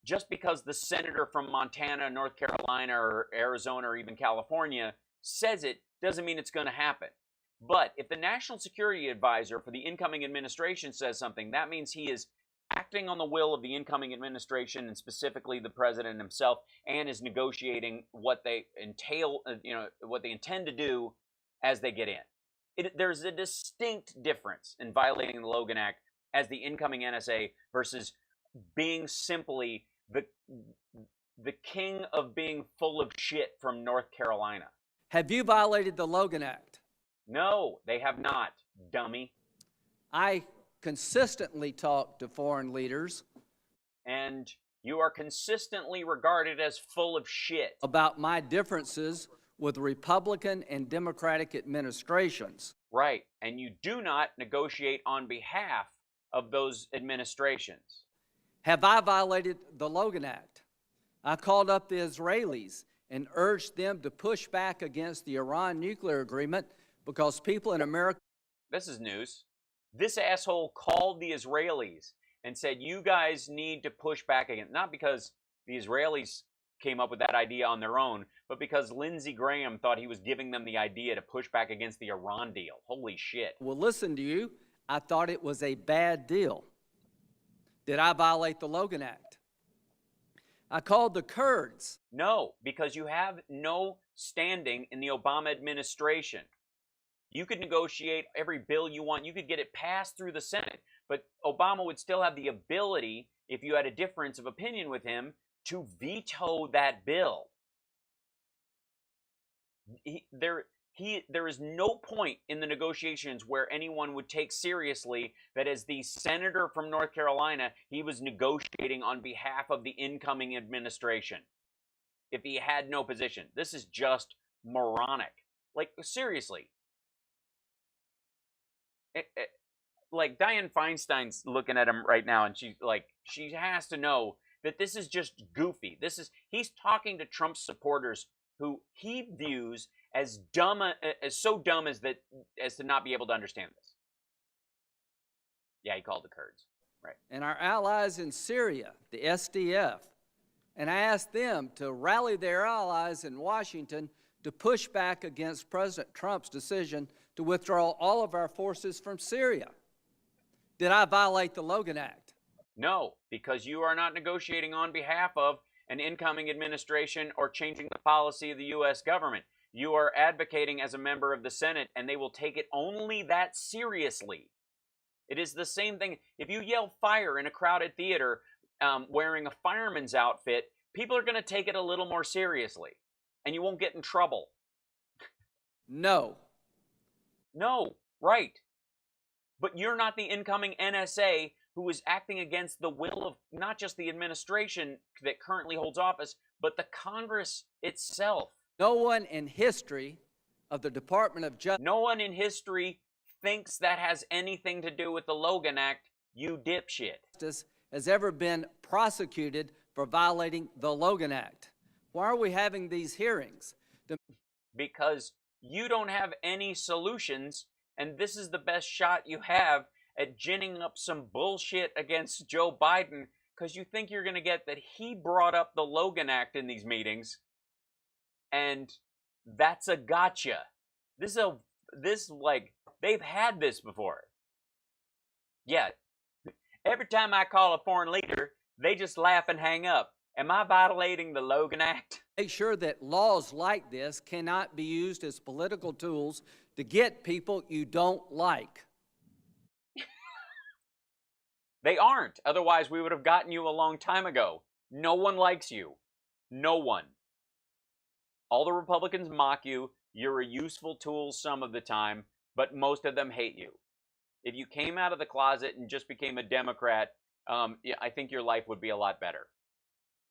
just because the senator from Montana, North Carolina, or Arizona, or even California says it, doesn't mean it's going to happen. But if the national security advisor for the incoming administration says something, that means he is acting on the will of the incoming administration, and specifically the president himself, and is negotiating what they entail, what they intend to do as they get in. There's a distinct difference in violating the Logan Act as the incoming NSA versus being simply the king of being full of shit from North Carolina. Have you violated the Logan Act? No, they have not, dummy. I consistently talk to foreign leaders. And you are consistently regarded as full of shit. About my differences with Republican and Democratic administrations. Right, and you do not negotiate on behalf of those administrations. Have I violated the Logan Act? I called up the Israelis and urged them to push back against the Iran nuclear agreement because people in America... This is news. This asshole called the Israelis and said, you guys need to push back again. Not because the Israelis came up with that idea on their own, but because Lindsey Graham thought he was giving them the idea to push back against the Iran deal. Holy shit. Well, listen to you. I thought it was a bad deal. Did I violate the Logan Act? I called the Kurds. No, because you have no standing in the Obama administration. You could negotiate every bill you want. You could get it passed through the Senate. But Obama would still have the ability, if you had a difference of opinion with him, to veto that bill. There is no point in the negotiations where anyone would take seriously that as the senator from North Carolina, he was negotiating on behalf of the incoming administration. If he had no position. This is just moronic. Like, seriously. Like, Dianne Feinstein's looking at him right now, and she has to know that this is just goofy. He's talking to Trump's supporters who he views as dumb, so dumb as to not be able to understand this. Yeah, he called the Kurds, right? And our allies in Syria, the SDF, and I asked them to rally their allies in Washington to push back against President Trump's decision to withdraw all of our forces from Syria. Did I violate the Logan Act? No, because you are not negotiating on behalf of an incoming administration or changing the policy of the U.S. government. You are advocating as a member of the Senate, and they will take it only that seriously. It is the same thing. If you yell fire in a crowded theater wearing a fireman's outfit, people are going to take it a little more seriously, and you won't get in trouble. No. No, right. But you're not the incoming NSA who is acting against the will of not just the administration that currently holds office, but the Congress itself. No one in history of the Department of Justice... No one in history thinks that has anything to do with the Logan Act, you dipshit. Has ever been prosecuted for violating the Logan Act. Why are we having these hearings? Because you don't have any solutions, and this is the best shot you have at ginning up some bullshit against Joe Biden, because you think you're going to get that he brought up the Logan Act in these meetings, and that's a gotcha. They've had this before. Yeah. Every time I call a foreign leader, they just laugh and hang up. Am I violating the Logan Act? Make sure that laws like this cannot be used as political tools to get people you don't like. They aren't. Otherwise, we would have gotten you a long time ago. No one likes you. No one. All the Republicans mock you. You're a useful tool some of the time, but most of them hate you. If you came out of the closet and just became a Democrat, I think your life would be a lot better.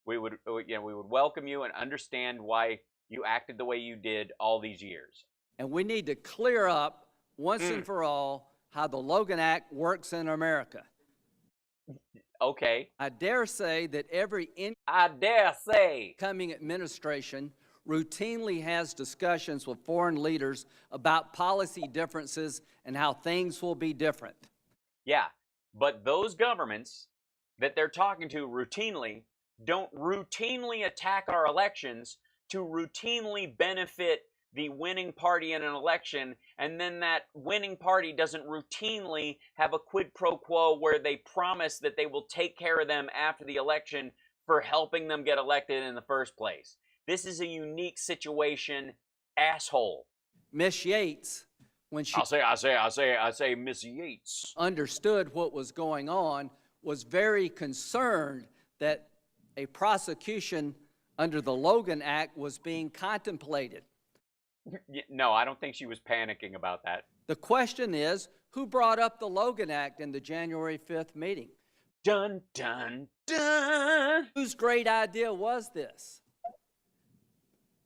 We would welcome you and understand why you acted the way you did all these years. And we need to clear up once and for all how the Logan Act works in America. Okay. I dare say that every incoming administration routinely has discussions with foreign leaders about policy differences and how things will be different. Yeah, but those governments that they're talking to routinely don't routinely attack our elections to routinely benefit the winning party in an election, and then that winning party doesn't routinely have a quid pro quo where they promise that they will take care of them after the election for helping them get elected in the first place. This is a unique situation, asshole. Miss Yates, when she I say Miss Yates understood what was going on, was very concerned that a prosecution under the Logan Act was being contemplated. No, I don't think she was panicking about that. The question is, who brought up the Logan Act in the January 5th meeting? Dun, dun, dun. Whose great idea was this?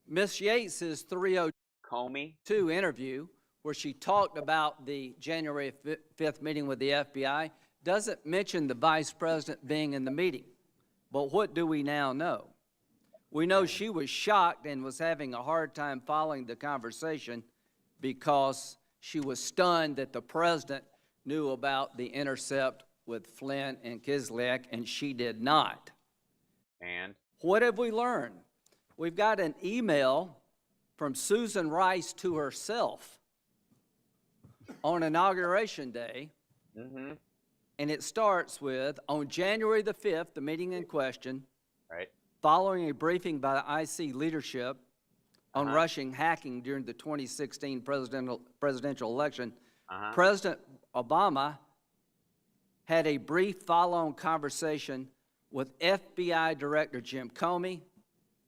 Miss Yates's 302 interview, where she talked about the January 5th meeting with the FBI, doesn't mention the vice president being in the meeting. But what do we now know? We know she was shocked and was having a hard time following the conversation because she was stunned that the president knew about the intercept with Flynn and Kislyak, and she did not. And? What have we learned? We've got an email from Susan Rice to herself on Inauguration Day, and it starts with, on January the 5th, the meeting in question, right, following a briefing by the IC leadership on Russian hacking during the 2016 presidential election, President Obama had a brief follow-on conversation with FBI Director Jim Comey,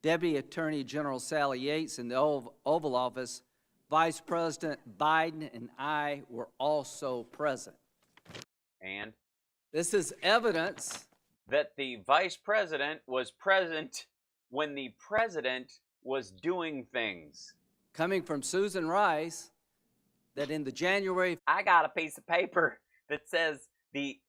Deputy Attorney General Sally Yates in the Oval Office. Vice President Biden and I were also present. And? This is evidence that the vice president was present when the president was doing things. Coming from Susan Rice, that in the January... I got a piece of paper that says the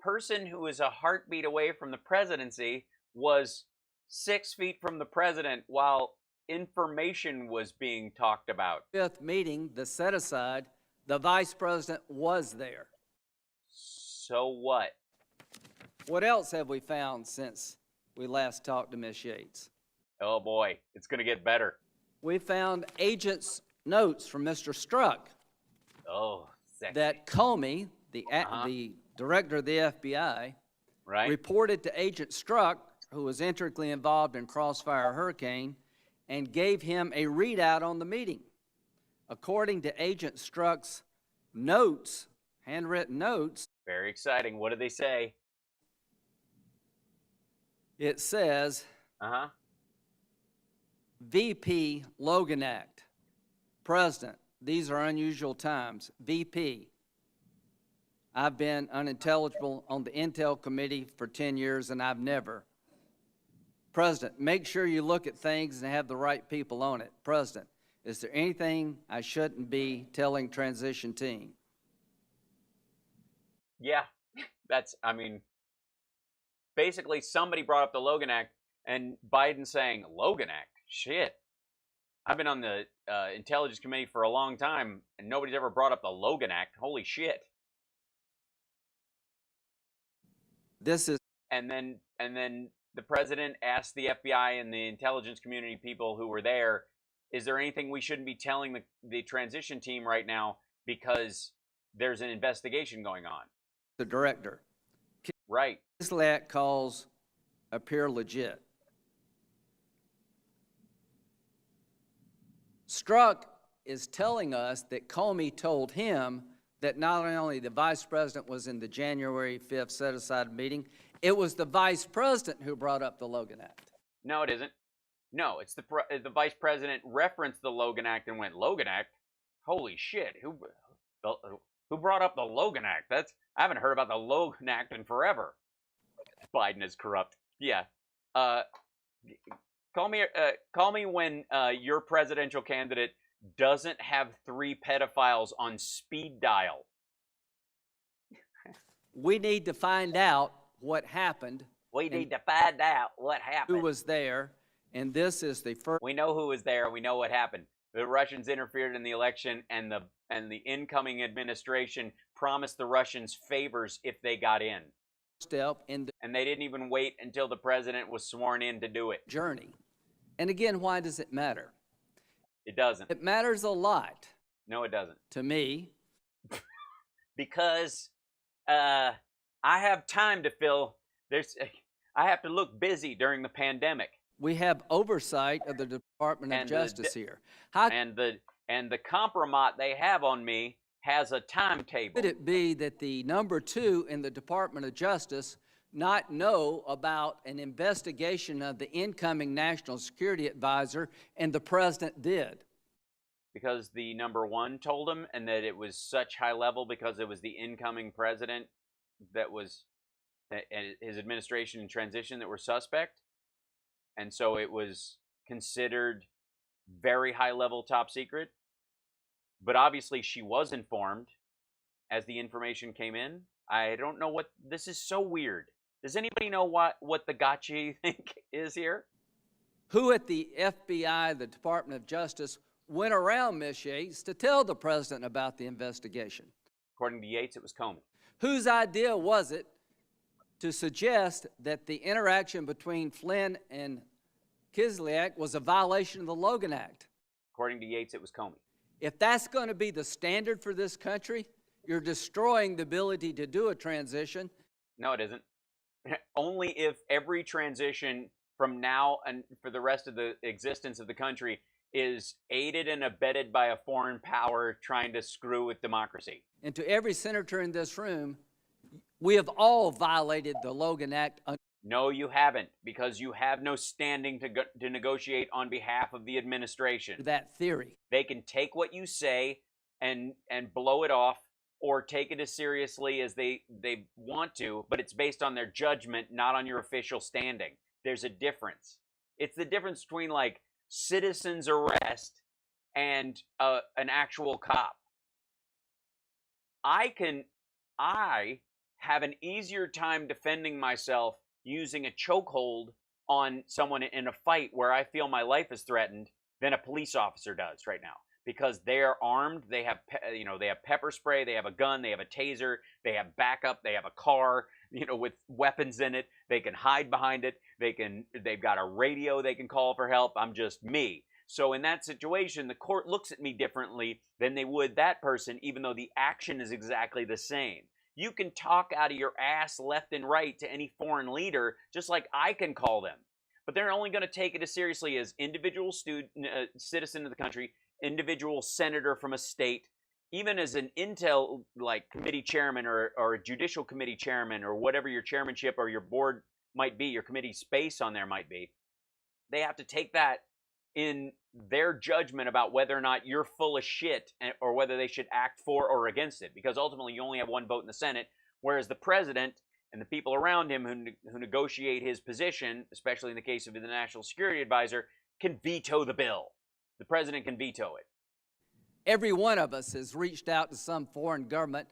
person who is a heartbeat away from the presidency was 6 feet from the president while information was being talked about. 5th meeting, the set-aside, the vice president was there. So what? What else have we found since we last talked to Miss Yates? Oh boy, it's going to get better. We found agent's notes from Mr. Strzok. Oh, sexy. That Comey, the director of the FBI, reported to Agent Strzok, who was intricately involved in Crossfire Hurricane, and gave him a readout on the meeting. According to Agent Strzok's notes, handwritten notes. Very exciting. What did they say? It says, VP Logan Act. President, these are unusual times. VP, I've been unintelligible on the Intel Committee for 10 years and I've never. President, make sure you look at things and have the right people on it. President, is there anything I shouldn't be telling transition team? Yeah, That's, I mean, basically somebody brought up the Logan Act, and Biden saying, Logan Act? Shit. I've been on the Intelligence Committee for a long time, and nobody's ever brought up the Logan Act. Holy shit. This is... And then the president asked the FBI and the intelligence community people who were there, is there anything we shouldn't be telling the transition team right now because there's an investigation going on? The director. Right. Kislyak calls appear legit. Strzok is telling us that Comey told him that not only the vice president was in the January 5th set-aside meeting, it was the vice president who brought up the Logan Act. No, it isn't. No, it's the vice president referenced the Logan Act and went, Logan Act? Holy shit, who brought up the Logan Act? I haven't heard about the Logan Act in forever. Biden is corrupt. Yeah. Call me when your presidential candidate doesn't have 3 pedophiles on speed dial. We need to find out what happened. We need to find out what happened. Who was there, and this is the first... We know who was there. We know what happened. The Russians interfered in the election, and the incoming administration promised the Russians favors if they got in. Step in the... And they didn't even wait until the president was sworn in to do it. Journey. And again, why does it matter? It doesn't. It matters a lot. No, it doesn't. To me. Because I have time to fill. I have to look busy during the pandemic. We have oversight of the Department of Justice here. And the compromat they have on me has a timetable. Could it be that the number 2 in the Department of Justice not know about an investigation of the incoming National Security Advisor, and the president did? Because the number 1 told him, and that it was such high level because it was the incoming president that was, and his administration in transition that were suspect. And so it was considered very high level top secret. But obviously she was informed as the information came in. I don't know what, this is so weird. Does anybody know what the gotcha you think is here? Who at the FBI, the Department of Justice, went around Ms. Yates to tell the president about the investigation? According to Yates, it was Comey. Whose idea was it to suggest that the interaction between Flynn and Kislyak was a violation of the Logan Act? According to Yates, it was Comey. If that's going to be the standard for this country, you're destroying the ability to do a transition. No, it isn't. Only if every transition from now and for the rest of the existence of the country is aided and abetted by a foreign power trying to screw with democracy. And to every senator in this room, we have all violated the Logan Act. No, you haven't, because you have no standing to negotiate on behalf of the administration. That theory. They can take what you say and blow it off, or take it as seriously as they want to, but it's based on their judgment, not on your official standing. There's a difference. It's the difference between, like, citizen's arrest and an actual cop. I have an easier time defending myself using a chokehold on someone in a fight where I feel my life is threatened than a police officer does right now. Because they are armed, they have pepper spray, they have a gun, they have a taser, they have backup, they have a car, with weapons in it. They can hide behind it. They've got a radio they can call for help. I'm just me. So in that situation, the court looks at me differently than they would that person, even though the action is exactly the same. You can talk out of your ass left and right to any foreign leader, just like I can call them. But they're only going to take it as seriously as individual citizen of the country, individual senator from a state, even as an intel committee chairman or a judicial committee chairman or whatever your chairmanship or your board might be, your committee space on there might be. They have to take that in their judgment about whether or not you're full of shit or whether they should act for or against it, because ultimately you only have one vote in the Senate, whereas the president and the people around him who negotiate his position, especially in the case of the National Security Advisor, can veto the bill. The president can veto it. Every one of us has reached out to some foreign government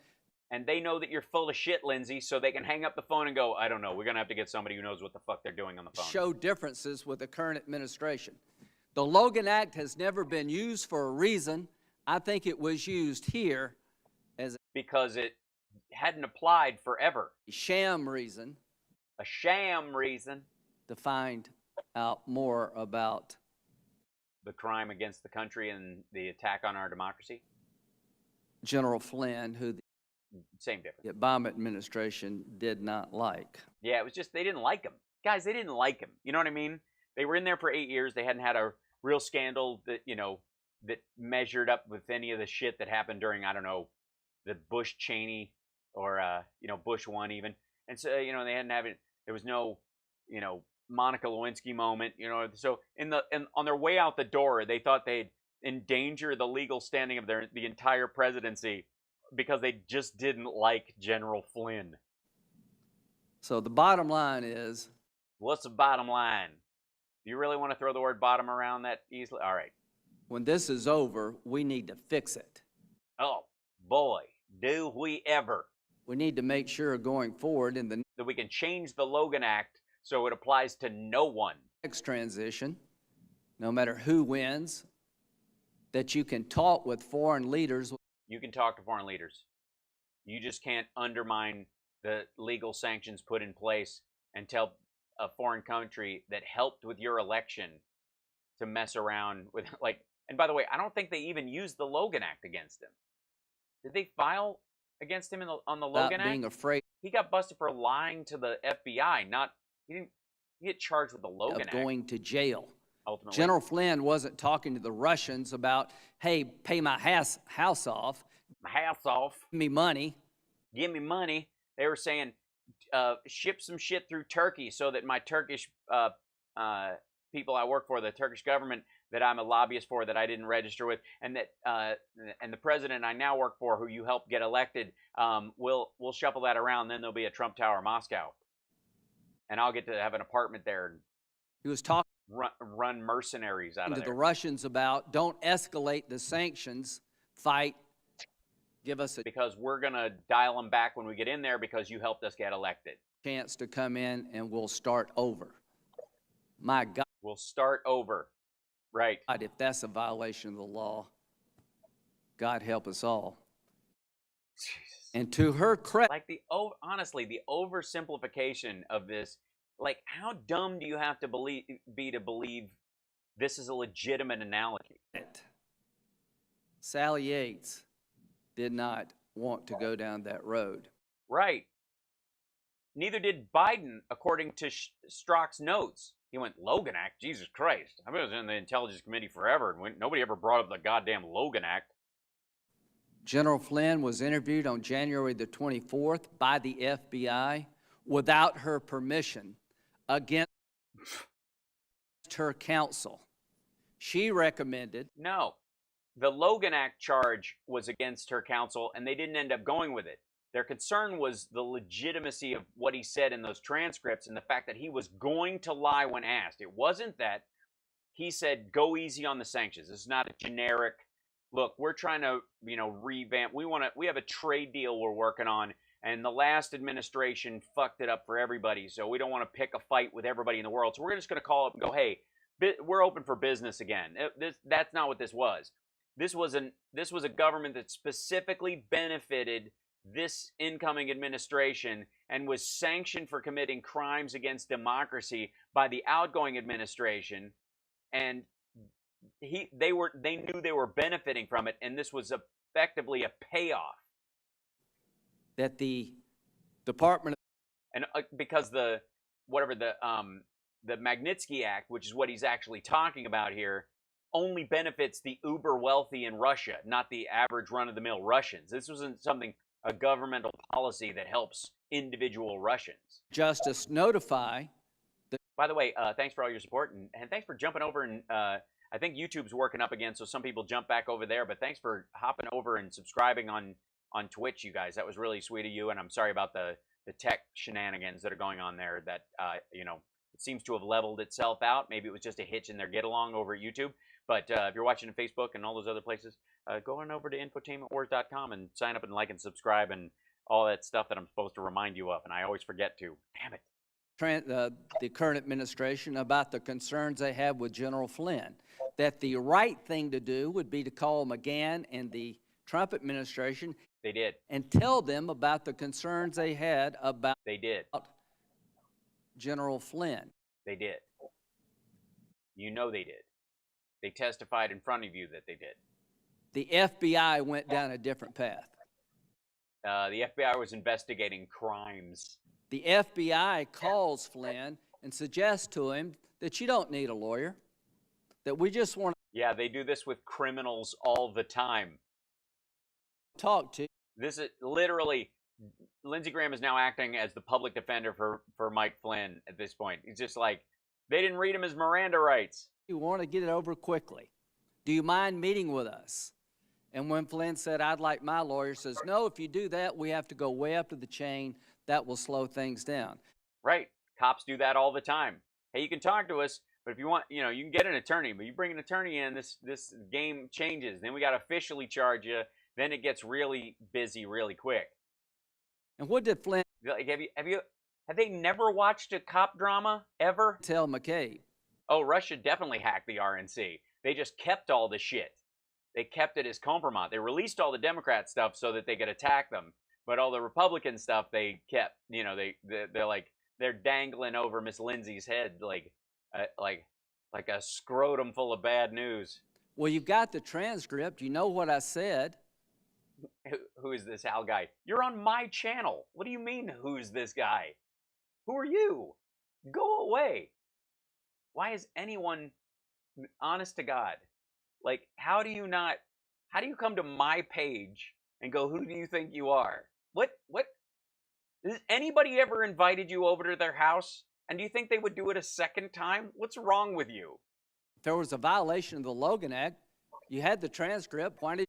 And they know that you're full of shit, Lindsay, so they can hang up the phone and go, I don't know, we're going to have to get somebody who knows what the fuck they're doing on the phone. Show differences with the current administration. The Logan Act has never been used for a reason. I think it was used here as because it hadn't applied forever. A sham reason. A sham reason. To find out more about the crime against the country and the attack on our democracy. General Flynn, who the same difference. The Obama administration did not like. Yeah, it was just they didn't like him. Guys, they didn't like him. You know what I mean? They were in there for 8 years. They hadn't had a real scandal that, you know, that measured up with any of the shit that happened during, I don't know, the Bush Cheney or, you know, Bush 1 even. And so, you know, they hadn't had it. There was no, you know, Monica Lewinsky moment, you know. So on their way out the door, they thought they'd endanger the legal standing of the entire presidency because they just didn't like General Flynn. So the bottom line is... What's the bottom line? Do you really want to throw the word bottom around that easily? All right. When this is over, we need to fix it. Oh, boy, do we ever. We need to make sure going forward in the... that we can change the Logan Act so it applies to no one. Next transition, no matter who wins, that you can talk with foreign leaders. You can talk to foreign leaders. You just can't undermine the legal sanctions put in place and tell a foreign country that helped with your election to mess around with, like, and by the way, I don't think they even used the Logan Act against him. Did they file against him on the Logan Act? Being afraid. He got busted for lying to the FBI, he didn't get charged with the Logan Act. Going to jail. Ultimately. General Flynn wasn't talking to the Russians about, hey, pay my house off. My house off. Give me money. Give me money. They were saying, ship some shit through Turkey so that my Turkish people I work for, the Turkish government that I'm a lobbyist for that I didn't register with, and that and the president I now work for, who you helped get elected, we'll shuffle that around. Then there'll be a Trump Tower, Moscow, and I'll get to have an apartment there. And he was talking. Run mercenaries out of there. To the Russians about don't escalate the sanctions, fight, give us a because we're gonna dial them back when we get in there because you helped us get elected. Chance to come in and we'll start over. My God. We'll start over. Right. If that's a violation of the law, God help us all. Jesus. And to her credit, like honestly, the oversimplification of this. Like, how dumb do you have to be to believe this is a legitimate analogy? Sally Yates did not want to go down that road. Right. Neither did Biden, according to Strzok's notes. He went, Logan Act? Jesus Christ. I was in the Intelligence Committee forever, and nobody ever brought up the goddamn Logan Act. General Flynn was interviewed on January the 24th by the FBI without her permission. Against her counsel. She recommended... No. The Logan Act charge was against her counsel, and they didn't end up going with it. Their concern was the legitimacy of what he said in those transcripts and the fact that he was going to lie when asked. It wasn't that he said, go easy on the sanctions. This is not a generic, look, we're trying to, you know, revamp. We have a trade deal we're working on. And the last administration fucked it up for everybody, so we don't want to pick a fight with everybody in the world. So we're just going to call up and go, hey, we're open for business again. That's not what this was. This was a government that specifically benefited this incoming administration and was sanctioned for committing crimes against democracy by the outgoing administration. And they knew they were benefiting from it, and this was effectively a payoff. That the Department and because the Magnitsky Act, which is what he's actually talking about here, only benefits the uber wealthy in Russia, not the average run-of-the-mill Russians. This wasn't a governmental policy that helps individual Russians. Justice notify. By the way, thanks for all your support, and thanks for jumping over. And I think YouTube's working up again, so some people jump back over there. But thanks for hopping over and subscribing on Twitch, you guys. That was really sweet of you, and I'm sorry about the tech shenanigans that are going on there that, you know, it seems to have leveled itself out. Maybe it was just a hitch in their get-along over at YouTube. But if you're watching on Facebook and all those other places, go on over to infotainmentwars.com and sign up and like and subscribe and all that stuff that I'm supposed to remind you of, and I always forget to. Damn it. The current administration about the concerns they have with General Flynn, that the right thing to do would be to call McGahn and the Trump administration. They did. And tell them about the concerns they had about They did. General Flynn. They did. You know they did. They testified in front of you that they did. The FBI went down a different path. The FBI was investigating crimes. The FBI calls Flynn and suggests to him that you don't need a lawyer, that we just want to Yeah, they do this with criminals all the time. talk to. This is literally, Lindsey Graham is now acting as the public defender for Mike Flynn at this point. He's just like, they didn't read him his Miranda rights. You want to get it over quickly. Do you mind meeting with us? And when Flynn said, I'd like my lawyer, says, no, if you do that, we have to go way up to the chain. That will slow things down. Right. Cops do that all the time. Hey, you can talk to us, but if you want, you can get an attorney, but you bring an attorney in, this game changes. Then we got to officially charge you. Then it gets really busy really quick. And what did Flynn Like, have they never watched a cop drama ever? tell McCabe? Oh, Russia definitely hacked the RNC. They just kept all the shit. They kept it as compromise. They released all the Democrat stuff so that they could attack them, but all the Republican stuff they kept. They're dangling over Miss Lindsay's head like a scrotum full of bad news. Well, you've got the transcript. You know what I said. Who is this Al guy? You're on my channel. What do you mean, who's this guy? Who are you? Go away. Why is anyone, honest to God, like, how do you come to my page and go, who do you think you are? What? Has anybody ever invited you over to their house? And do you think they would do it a second time? What's wrong with you? If there was a violation of the Logan Act, you had the transcript. Why did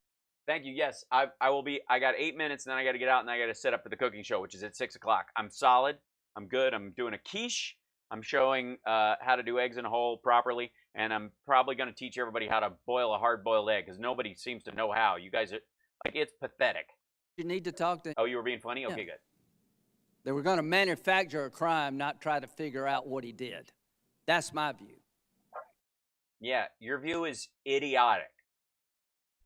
Thank you. Yes, I will be. I got 8 minutes, and then I got to get out, and I got to set up for the cooking show, which is at 6 o'clock. I'm solid. I'm good. I'm doing a quiche. I'm showing how to do eggs in a hole properly, and I'm probably going to teach everybody how to boil a hard-boiled egg, because nobody seems to know how. You guys are, like, it's pathetic. you need to talk to? Oh, you were being funny? Okay, Yeah. good. They were going to manufacture a crime, not try to figure out what he did. That's my view. Yeah, your view is idiotic.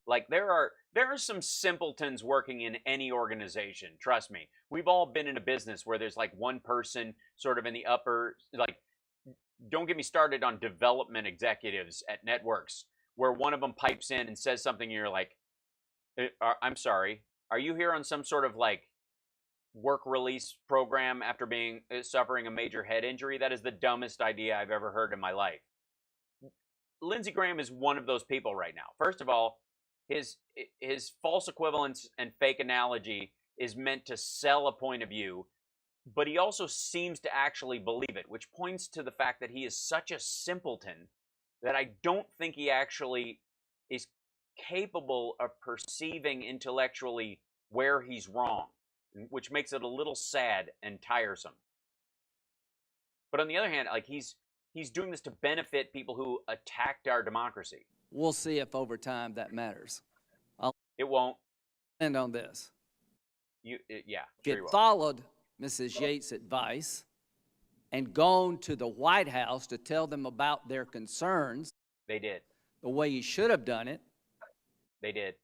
Like, there are some simpletons working in any organization. Trust me. We've all been in a business where there's like one person sort of in the upper, like, don't get me started on development executives at networks where one of them pipes in and says something and you're like, I'm sorry, are you here on some sort of like work release program after suffering a major head injury? That is the dumbest idea I've ever heard in my life. Lindsey Graham is one of those people right now. First of all, his false equivalence and fake analogy is meant to sell a point of view, but he also seems to actually believe it, which points to the fact that he is such a simpleton that I don't think he actually is capable of perceiving intellectually where he's wrong, which makes it a little sad and tiresome. But on the other hand, like, he's doing this to benefit people who attacked our democracy. We'll see if over time that matters. It won't. End on this. Yeah, If sure it you will. followed Mrs. Yates' advice and gone to the White House to tell them about their concerns, They did. the way you should have done it, They did.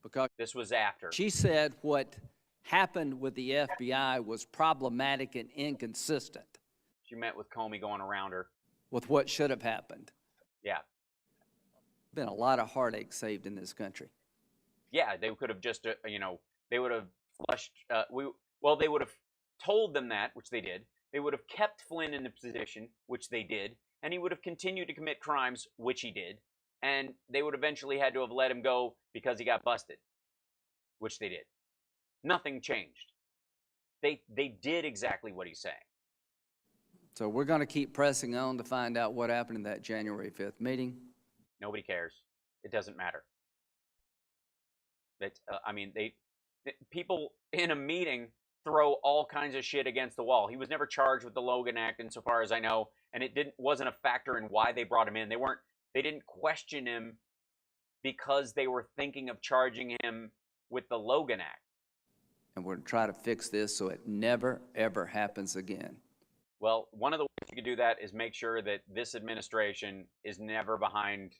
because This was after. she said what happened with the FBI was problematic and inconsistent She met with Comey going around her. with what should have happened. Yeah. Been a lot of heartache saved in this country. Yeah, they could have just, they would have flushed, they would have told them that, which they did. They would have kept Flynn in the position, which they did, and he would have continued to commit crimes, which he did, and they would eventually had to have let him go because he got busted, which they did. Nothing changed. They did exactly what he's saying. So we're going to keep pressing on to find out what happened in that January 5th meeting. Nobody cares. It doesn't matter. People in a meeting throw all kinds of shit against the wall. He was never charged with the Logan Act, insofar as I know, and it wasn't a factor in why they brought him in. They didn't question him because they were thinking of charging him with the Logan Act. and we're going to try to fix this so it never, ever happens again. Well, one of the ways you can do that is make sure that this administration is never behind,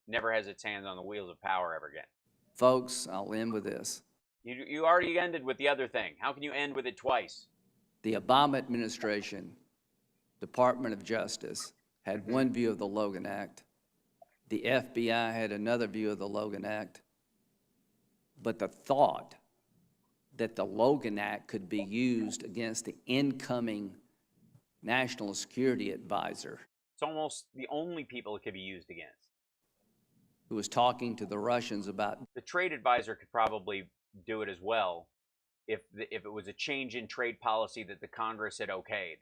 never has its hands on the wheels of power ever again. Folks, I'll end with this. You already ended with the other thing. How can you end with it twice? The Obama administration, Department of Justice, had one view of the Logan Act. The FBI had another view of the Logan Act. But the thought that the Logan Act could be used against the incoming National Security Advisor, It's almost the only people it could be used against. who was talking to the Russians about The trade advisor could probably do it as well if it was a change in trade policy that the Congress had okayed.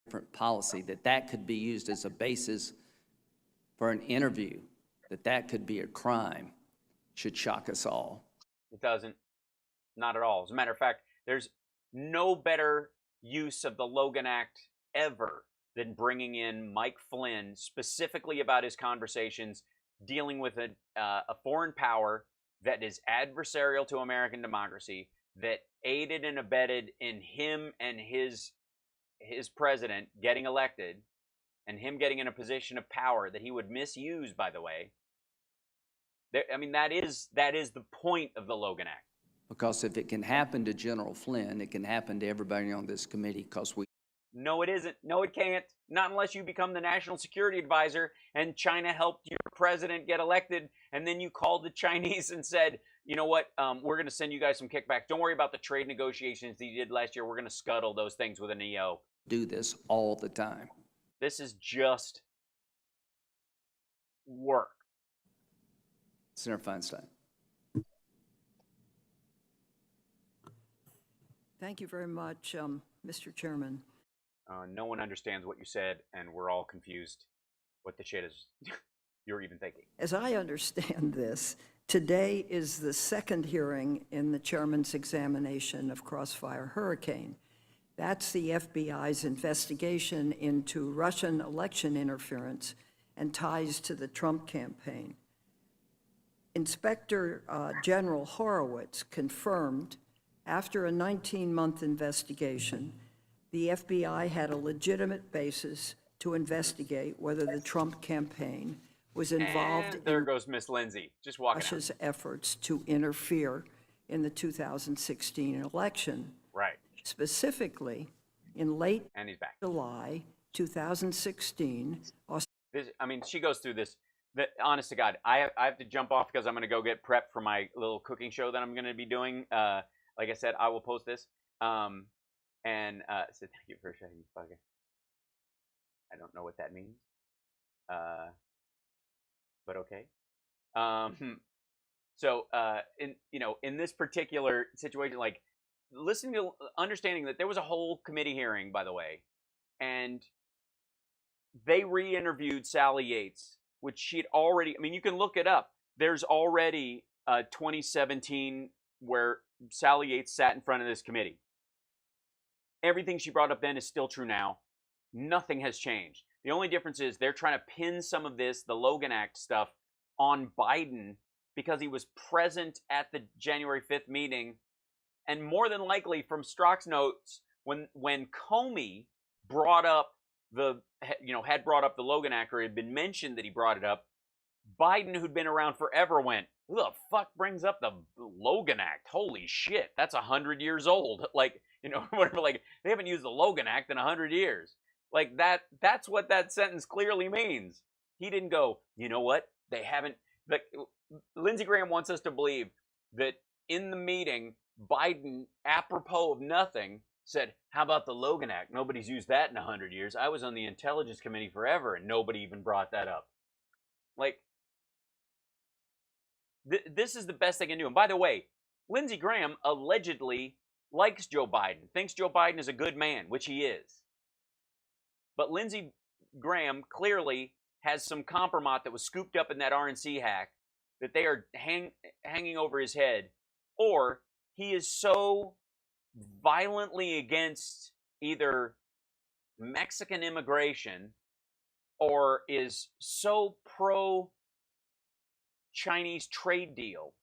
different policy, that could be used as a basis for an interview, that could be a crime, should shock us all. It doesn't. Not at all. As a matter of fact, there's no better use of the Logan Act ever than bringing in Mike Flynn specifically about his conversations dealing with a foreign power that is adversarial to American democracy, that aided and abetted in him and his president getting elected, and him getting in a position of power that he would misuse, by the way. I mean, that is the point of the Logan Act. Because if it can happen to General Flynn, it can happen to everybody on this committee, because we... No, it isn't. No, it can't. Not unless you become the National Security Advisor and China helped your president get elected, and then you called the Chinese and said, you know what, we're going to send you guys some kickbacks. Don't worry about the trade negotiations that you did last year. We're going to scuttle those things with an EO. Do this all the time. This is just work. Senator Feinstein. Thank you very much, Mr. Chairman. No one understands what you said, and we're all confused what the shit is you're even thinking. As I understand this, today is the second hearing in the chairman's examination of Crossfire Hurricane. That's the FBI's investigation into Russian election interference and ties to the Trump campaign. Inspector General Horowitz confirmed after a 19-month investigation, the FBI had a legitimate basis to investigate whether the Trump campaign was involved and there goes Miss Lindsay, just walking Russia's efforts to interfere in the 2016 election. Right. Specifically, in late and he's back. July 2016, she goes through this. Honest to God, I have to jump off because I'm going to go get prepped for my little cooking show that I'm going to be doing. Like I said, I will post this. So thank you for sharing, bugger. I don't know what that means. But okay. In this particular situation, like listening to, understanding that there was a whole committee hearing, by the way, and they re-interviewed Sally Yates, which she had already, I mean, you can look it up. There's already 2017 where Sally Yates sat in front of this committee. Everything she brought up then is still true now. Nothing has changed. The only difference is they're trying to pin some of this, the Logan Act stuff, on Biden because he was present at the January 5th meeting. And more than likely, from Strzok's notes, when Comey brought up had brought up the Logan Act, or had been mentioned that he brought it up, Biden, who'd been around forever, went, who the fuck brings up the Logan Act? Holy shit, that's 100 years old. Like, whatever, like, they haven't used the Logan Act in 100 years. Like, that's what that sentence clearly means. He didn't go, you know what, they haven't, like, Lindsey Graham wants us to believe that in the meeting, Biden, apropos of nothing, said, how about the Logan Act? Nobody's used that in 100 years. I was on the Intelligence Committee forever, and nobody even brought that up. Like, this is the best they can do. And by the way, Lindsey Graham allegedly likes Joe Biden, thinks Joe Biden is a good man, which he is. But Lindsey Graham clearly has some compromise that was scooped up in that RNC hack that they are hanging over his head, or he is so violently against either Mexican immigration or is so pro-Chinese trade deal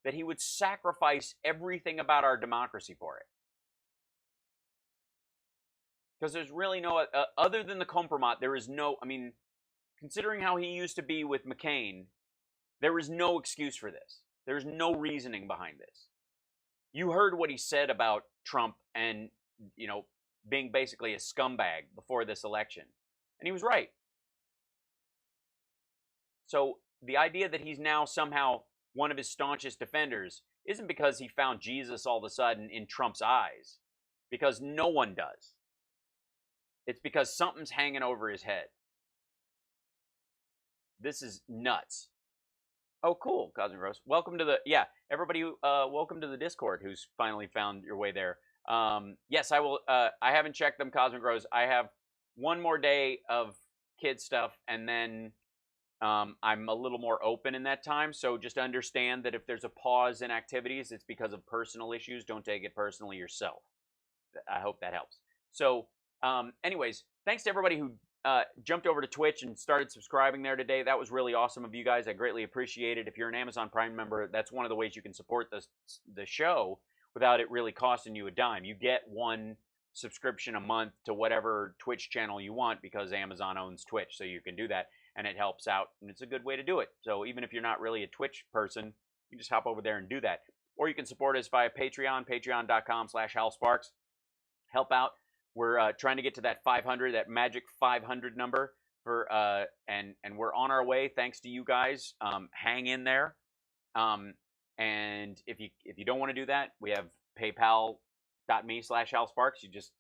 that he would sacrifice everything about our democracy for it. Because there's really no, other than the compromise, there is no, I mean, considering how he used to be with McCain, there is no excuse for this. There's no reasoning behind this. You heard what he said about Trump and, you know, being basically a scumbag before this election. And he was right. So the idea that he's now somehow one of his staunchest defenders isn't because he found Jesus all of a sudden in Trump's eyes, because no one does. It's because something's hanging over his head. This is nuts. Oh, cool, Cosmic Rose. Welcome to the, yeah, everybody, welcome to the Discord who's finally found your way there. Yes, I will, I haven't checked them, Cosmic Rose. I have one more day of kid stuff, and then I'm a little more open in that time, so just understand that if there's a pause in activities, it's because of personal issues. Don't take it personally yourself. I hope that helps. So, anyways, thanks to everybody who jumped over to Twitch and started subscribing there today. That was really awesome of you guys. I greatly appreciate it. If you're an Amazon Prime member, that's one of the ways you can support the show without it really costing you a dime. You get one subscription a month to whatever Twitch channel you want because Amazon owns Twitch, so you can do that, and it helps out, and it's a good way to do it. So even if you're not really a Twitch person, you just hop over there and do that. Or you can support us via Patreon, patreon.com/HalSparks. Help out. We're trying to get to that 500, that magic 500 number, for and we're on our way thanks to you guys. Hang in there. And if you don't want to do that, we have paypal.me/HalSparks. You just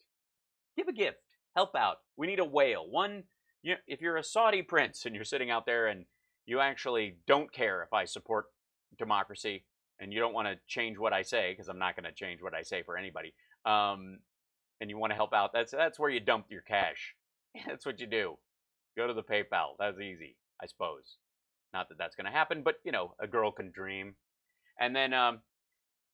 give a gift, help out. We need a whale. One, if you're a Saudi prince and you're sitting out there and you actually don't care if I support democracy and you don't want to change what I say, because I'm not going to change what I say for anybody. And you want to help out, that's where you dump your cash. That's what you do. Go to the PayPal. That's easy, I suppose. Not that that's going to happen, but, you know, a girl can dream. And then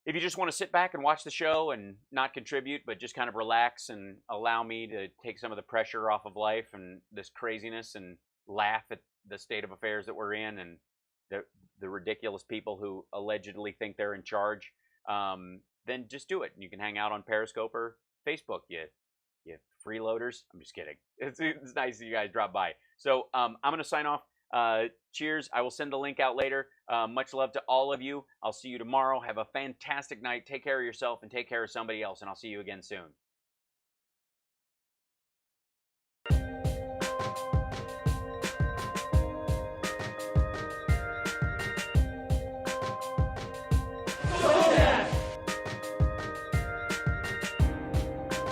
if you just want to sit back and watch the show and not contribute, but just kind of relax and allow me to take some of the pressure off of life and this craziness and laugh at the state of affairs that we're in and the ridiculous people who allegedly think they're in charge, then just do it. You can hang out on Periscope or Facebook, you freeloaders. I'm just kidding. It's nice that you guys drop by. So I'm going to sign off. Cheers. I will send the link out later. Much love to all of you. I'll see you tomorrow. Have a fantastic night. Take care of yourself and take care of somebody else, and I'll see you again soon.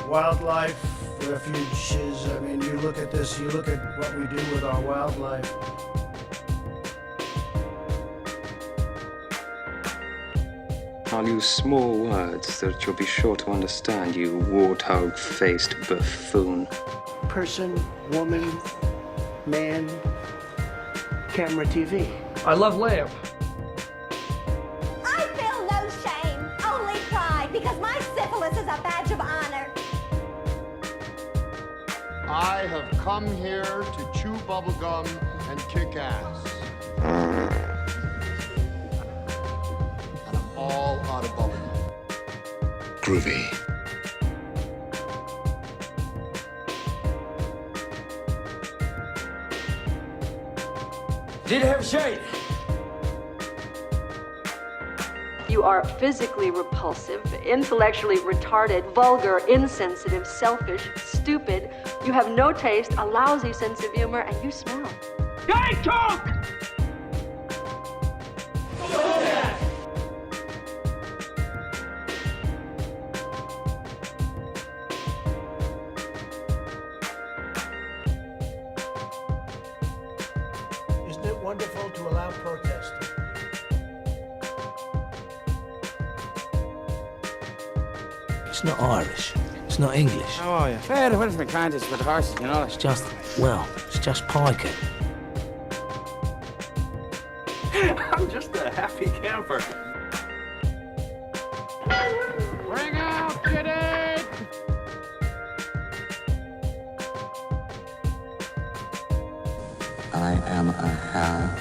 Wildlife refuges. I mean, you look at this, you look at what we do with our wildlife. I'll use small words that you'll be sure to understand, you warthog-faced buffoon. Person, woman, man, camera, TV. I love lamb. I feel no shame, only pride, because my syphilis is a badge of honor. I have come here to chew bubblegum and kick ass. And I'm all out of bubblegum. Groovy. Did have shade. You are physically repulsive, intellectually retarded, vulgar, insensitive, selfish, stupid. You have no taste, a lousy sense of humor, and you smell. Guy talk! Isn't it wonderful to allow protest? It's not Irish. It's not English. How are you? Fair, what is my contest with horses, you know? It's just, well, it's just piking. I'm just a happy camper. Bring out Kitty! I am a HAL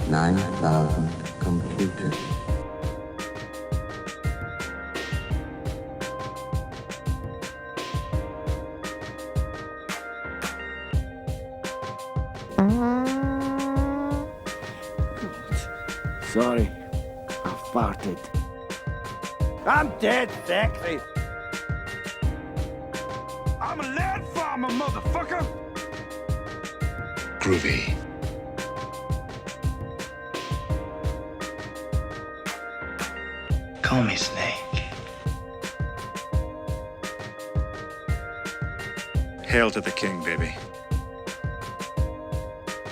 9000 computer. Sorry, I farted. I'm dead sexy. I'm a land farmer, motherfucker. Groovy. Call me Snake. Hail to the king, baby.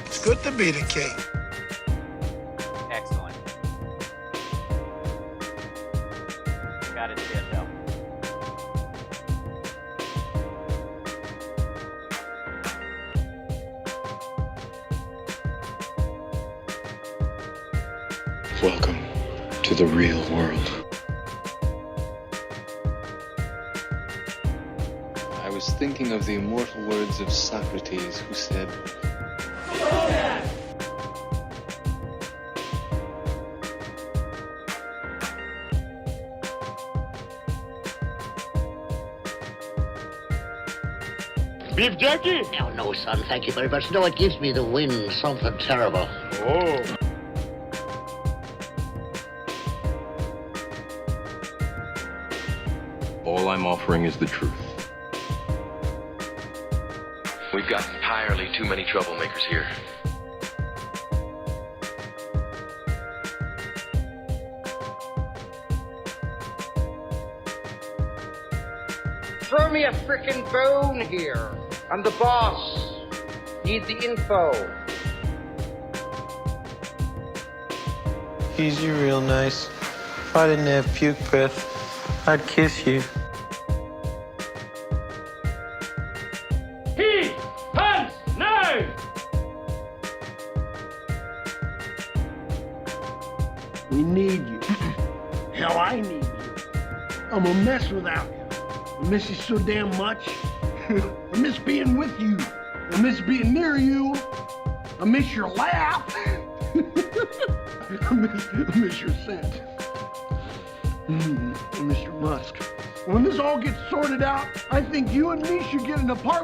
It's good to be the king. Excellent. Got it, CFL. Welcome to the real world. I was thinking of the immortal words of Socrates, who said, Beef jerky? Oh, no, son, thank you very much. No, it gives me the wind, something terrible. Oh. All I'm offering is the truth. We've got entirely too many troublemakers here. Throw me a frickin' bone here. I'm the boss. Need the info. Easy, real nice. If I didn't have puke breath, I'd kiss you. He! Hans! No! We need you. Hell, I need you. I'm a mess without you. I miss you so damn much. I miss being with you. I miss being near you. I miss your laugh. I miss your scent. I miss your musk. When this all gets sorted out, I think you and me should get an apartment.